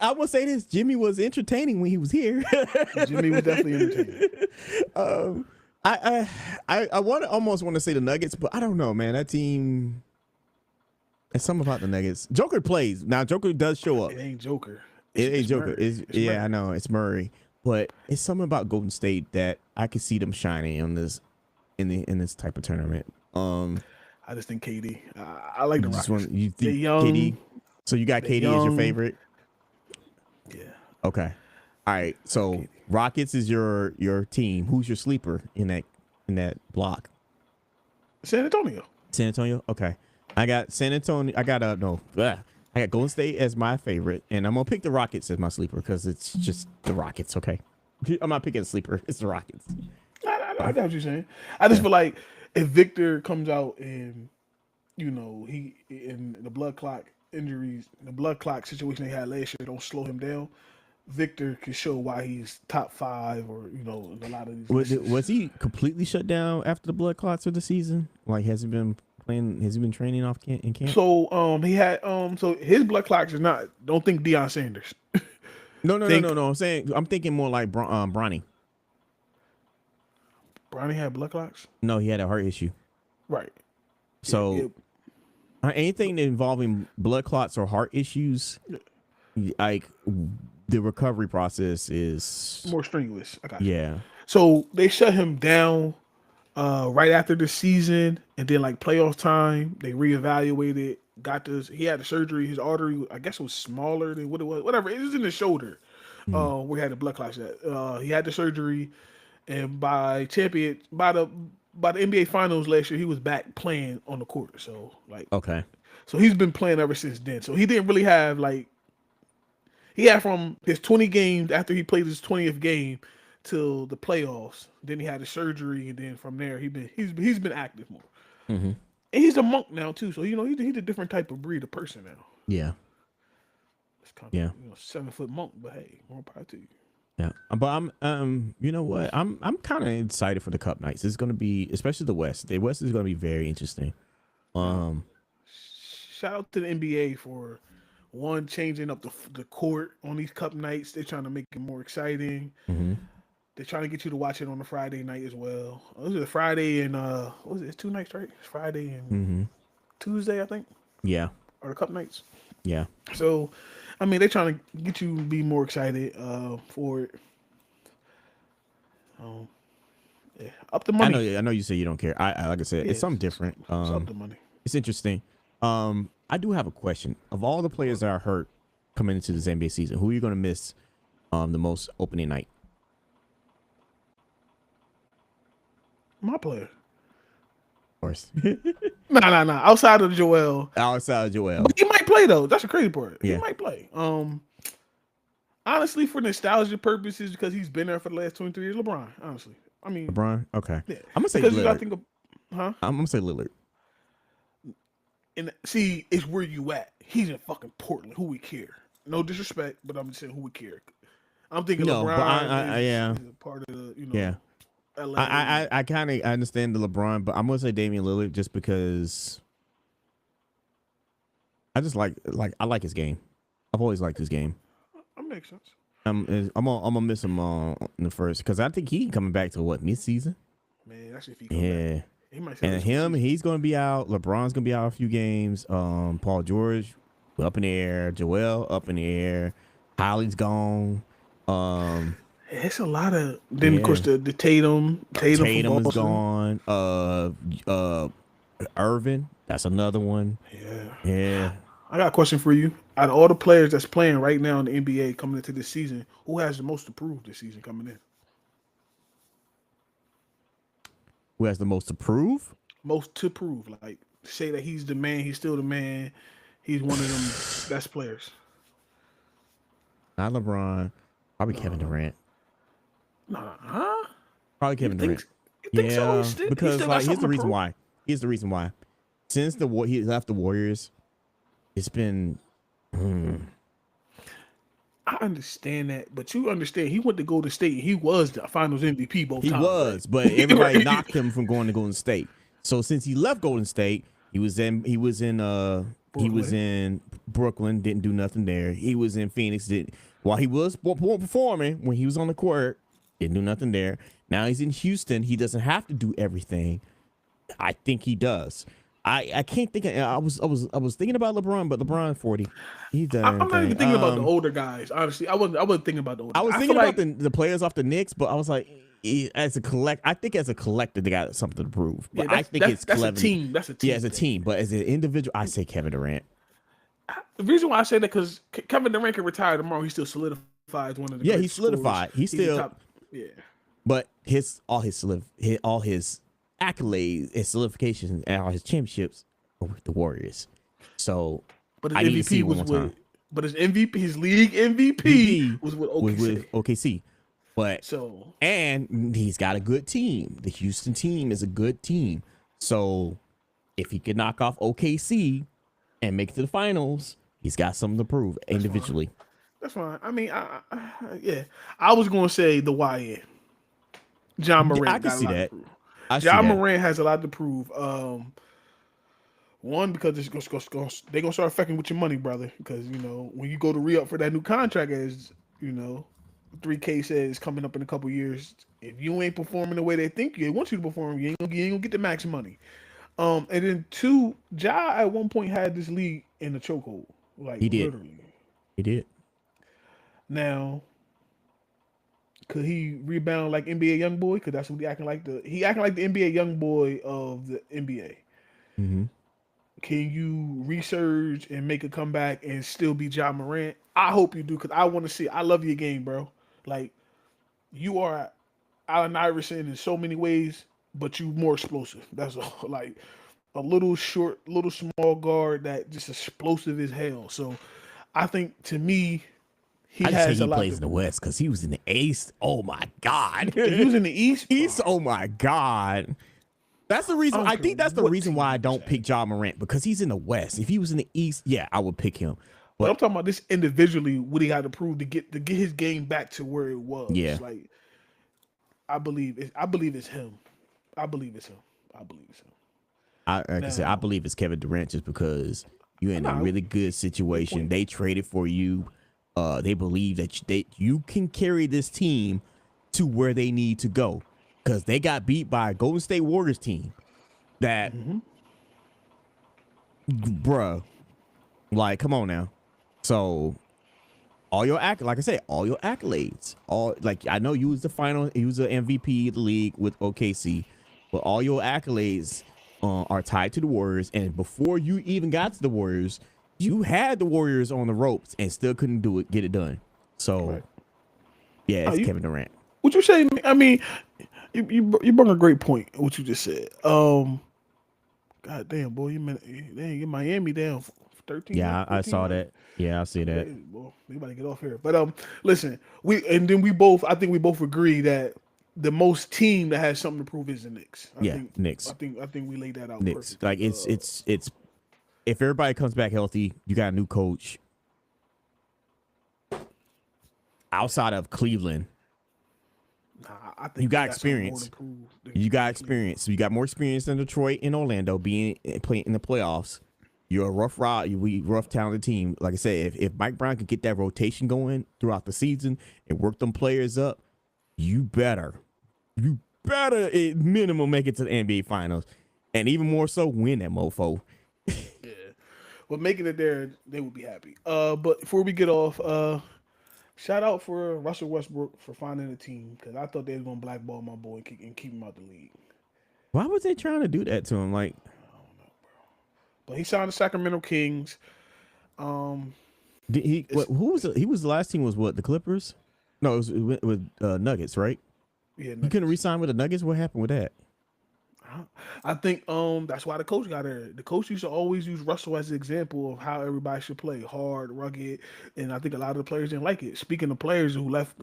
I will say this: Jimmy was entertaining when he was here. Jimmy was definitely entertaining. I almost want to say the Nuggets, but I don't know, man. That team. It's something about the Nuggets. Joker plays now. Joker does show up. It ain't Joker. It ain't Joker. It's Murray. I know it's Murray, but it's something about Golden State that I can see them shining on this in this type of tournament. I just think KD. I like the Rockets. You think young, KD? So you got KD as your favorite? Yeah. Okay. All right. So KD. Rockets is your team. Who's your sleeper in that block? San Antonio. San Antonio. Okay. I got San Antonio. I got Golden State as my favorite, and I'm gonna pick the Rockets as my sleeper because it's just the Rockets. Okay. I'm not picking a sleeper. It's the Rockets. I know what you're saying. I just feel like if Victor comes out and he in the blood clot injuries, the blood clot situation they had last year don't slow him down, Victor can show why he's top 5 or in a lot of these. Was he completely shut down after the blood clots of the season? Like has he been playing? Has he been training in camp? So he had so his blood clots is not. Don't think Deion Sanders. No. I'm thinking more like Bronny. Bronny had blood clots? No, he had a heart issue. Right. So anything involving blood clots or heart issues, like the recovery process is more strenuous. I got you. Yeah. So they shut him down right after the season, and then like playoff time, they reevaluated. He had the surgery. His artery, I guess, was smaller than what it was. Whatever, it was in the shoulder. Where he had the blood clots at. He had the surgery. And by the NBA Finals last year, he was back playing on the court. So so he's been playing ever since then. So he didn't really have he He had from his 20 games after he played his 20th game till the playoffs. Then he had a surgery, and then from there he's been active more. Mm-hmm. And he's a monk now too, so he's a different type of breed of person now. Yeah. It's kind Yeah. of 7-foot monk, but hey, more power to you. Yeah, but I'm you know what? I'm kind of excited for the Cup nights. It's gonna be, especially the West. The West is gonna be very interesting. Shout out to the NBA for one changing up the court on these Cup nights. They're trying to make it more exciting. Mm-hmm. They're trying to get you to watch it on a Friday night as well. It was a Friday and what was it? It's 2 nights, right? It's Friday and Mm-hmm. Tuesday, I think. Yeah. Or the Cup nights. Yeah. So, I mean, they're trying to get you to be more excited for it. Yeah, up the money. I know you say you don't care. I like I said, Yeah, it's something different. It's up the money. It's interesting. I do have a question. Of all the players that are hurt coming into this NBA season, who are you gonna miss the most opening night? My player. Of course. Nah. Outside of Joel. Outside of Joel. But he might play though. That's the crazy part. Yeah. He might play. Honestly, for nostalgia purposes, because he's been there for the last 23 years, LeBron. Honestly, I mean LeBron. Okay. Yeah. I'm gonna say because Lillard. you gotta think of, huh? I'm gonna say Lillard. And see, it's where you at. He's in fucking Portland. Who we care? No disrespect, but I'm just saying who we care. I'm thinking No, LeBron but I is part of the yeah. LA. I kind of understand the LeBron, but I'm gonna say Damian Lillard just because I just like I like his game. I've always liked his game. That makes sense. I'm gonna miss him in the first because I think he coming back to what, mid-season. Man, that's if he comes back. He might say And he's gonna be out. LeBron's gonna be out a few games. Paul George up in the air. Joel up in the air. Holly's gone. It's a lot of. Then of course the Tatum is gone. Irvin, that's another one. Yeah. I got a question for you. Out of all the players that's playing right now in the NBA coming into this season, who has the most to prove this season coming in? Who has the most to prove? Most to prove, like say that he's the man. He's still the man. He's one of them best players. Not LeBron. Probably Kevin Durant. Huh? Probably Kevin Durant. You think so? Because like here's the reason why. Here's the reason why. Since he left the Warriors, it's been. I understand that, but you understand he went to Golden State and he was the Finals MVP both times. He was, but everybody knocked him from going to Golden State. So since he left Golden State, he was in Brooklyn, didn't do nothing there. He was in Phoenix, while he was performing when he was on the court, didn't do nothing there. Now he's in Houston. He doesn't have to do everything. I think he does. I can't think. I was thinking about LeBron, but LeBron 40. He's done. I'm not even thinking about the older guys. Honestly, I wasn't thinking about the older. I was thinking about the players off the Knicks, but I was like, as a collective, they got something to prove. But I think it's clever. That's a team. That's a team. Yeah, as a team, but as an individual, I say Kevin Durant. The reason why I say that because Kevin Durant can retire tomorrow. He still solidifies one of the. Yeah, he's solidified. He's still. Top, yeah. But all his accolades and solidifications and all his championships are with the Warriors. So, but his MVP was with. But his league MVP was with OKC. But and he's got a good team. The Houston team is a good team. So if he could knock off OKC and make it to the finals, he's got something to prove individually. That's fine. I mean, I was going to say the YN. John Morant. I can see that. John Morant has a lot to prove. One, because they're gonna start fucking with your money, brother. Because when you go to re-up for that new contract, as 3K says coming up in a couple years, if you ain't performing the way they think they want you to perform, you ain't gonna get the max money. And then two, Ja at one point had this league in the chokehold. Like he did. Literally. He did. Now, could he rebound like NBA YoungBoy? Because that's what he acting like the NBA YoungBoy of the NBA. Mm-hmm. Can you resurge and make a comeback and still be Ja Morant? I hope you do, because I want to see. I love your game, bro. Like, you are Allen Iverson in so many ways, but you more explosive. That's all. Like a little short, small guard that just explosive as hell. So I think, to me, I just say has a he lot plays to in the prove. West because he was in the East. Oh my God. He was in the East. East. Oh my God. That's the reason. don't I care think that's the what reason team why I he was don't at. pick Ja Morant, because he's in the West. If he was in the East, yeah, I would pick him. But I'm But talking about this individually. What he had to prove to get his game back to where it yeah, was. Like I believe it's him. I believe it's him. I believe it's him. like I said, I Now, believe it's Kevin Durant just because you're in a nah, really good good situation. point. They traded for you. They believe that you can carry this team to where they need to go, because they got beat by a Golden State Warriors team that, bruh, like, come on now. So all your like I said, all your accolades, all, like, I know you was the MVP of the league with OKC, but all your accolades are tied to the Warriors. And before you even got to the Warriors, you had the Warriors on the ropes and still couldn't get it done. So Right. yeah, it's You, Kevin Durant. what you say? I mean, you brought a great point. What you just said. God damn, boy, you Miami down for 13, Yeah, I 14, saw right? that. Yeah, I see that. Okay, well, we about to get off here. But listen, I think we both agree that the most team that has something to prove is the Knicks. Yeah, Knicks. I think we laid that out Knicks. perfectly. Like, it's if everybody comes back healthy, you got a new coach outside of Cleveland. I think You they got something more to experience. prove than You got Cleveland. experience. So you got more experience than Detroit and Orlando playing in the playoffs. You're a rough talented team. Like I said, if Mike Brown can get that rotation going throughout the season and work them players up, you better at minimum make it to the NBA Finals, and even more so win that mofo. Yeah. Well, making it there, they would be happy. But before we get off, shout out for Russell Westbrook for finding a team, because I thought they was gonna blackball my boy and keep him out the league. Why was they trying to do that to him? Like, But he signed the Sacramento Kings. did he? Who was he was the last team was what, the Clippers? No, it was with Nuggets, right? Yeah, He couldn't re-sign with the Nuggets. What happened with that? I think that's why the coach got there. The coach used to always use Russell as an example of how everybody should play, hard, rugged, and I think a lot of the players didn't like it. Speaking of players who left,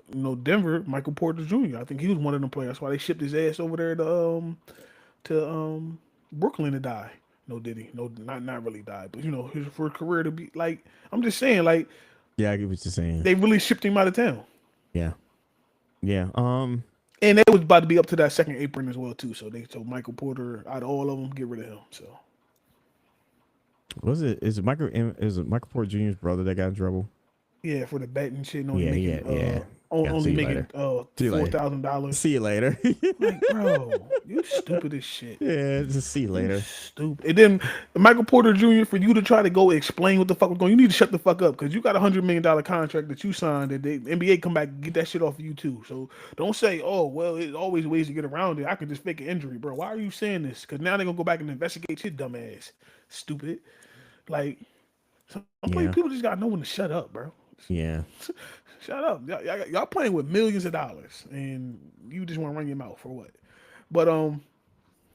Denver, Michael Porter Jr. I think he was one of them players. That's why they shipped his ass over there to Brooklyn to die. No, did he? No, not really die, but for a career to be like, I'm just saying, like, Yeah, I get what you're saying. they really shipped him out of town. Yeah, yeah. And they was about to be up to that second apron as well too. So they told Michael Porter, out of all of them, get rid of him. So Is it Michael Porter Jr.'s brother that got in trouble? yeah, for the betting shit, and Yeah, only making yeah. only See you making later. See you later. $4,000. See you later. Like, bro, you stupid as shit. Yeah, just see you later. Stupid. And then Michael Porter Jr., for you to try to go explain what the fuck was going, you need to shut the fuck up, because you got $100 million contract that you signed, and the NBA come back and get that shit off of you too. So don't say, oh well, there's always ways to get around it. I can just fake an injury, bro. Why are you saying this? Because now they're gonna go back and investigate your dumb ass. Stupid. Like, Yeah. people just gotta know when to shut up, bro. Yeah. Shut up. Y'all playing with millions of dollars, and you just want to run your mouth for what? But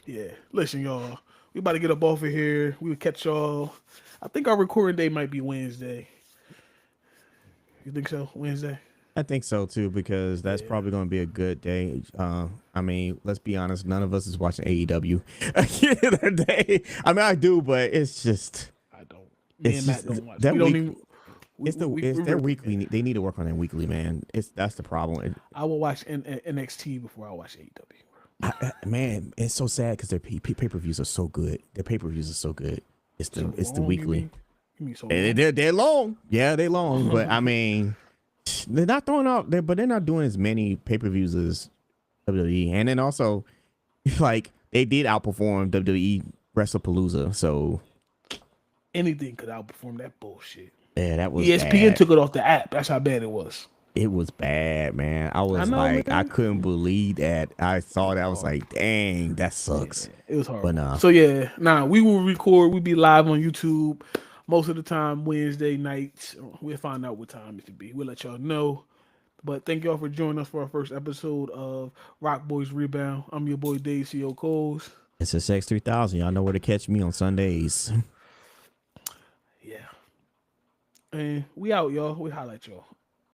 yeah. Listen, y'all. We about to get up off of here. We will catch y'all. I think our recording day might be Wednesday. You think so? Wednesday? I think so too, because that's probably going to be a good day. I mean, let's be honest, none of us is watching AEW that day. I mean, I do, but it's just, I don't. Me and Matt don't watch. that We don't week, even. it's their weekly. They need to work on their weekly, man. That's the problem. I will watch NXT before I watch AEW. Man, it's so sad because their pay-per-views are so good. Their pay-per-views are so good. It's the weekly. You mean so And they're long. Yeah, they're long, but I mean, they're not throwing out there, but they're not doing as many pay-per-views as WWE. And then also, like, they did outperform WWE WrestlePalooza. So anything could outperform that bullshit. yeah, that was ESPN bad. took it off the app. That's how bad it was. It was bad, man. I was man. I couldn't believe that. I saw that. I was like, dang, that sucks. Yeah, it was hard. But nah. So yeah, we will record. We'll be live on YouTube most of the time Wednesday nights. We'll find out what time it should be. We'll let y'all know. But thank y'all for joining us for our first episode of RocBoys Rebound. I'm your boy Dave CEO Coles. It's Ssx3000. Y'all know where to catch me on Sundays. Yeah. And we out, y'all. We highlight y'all.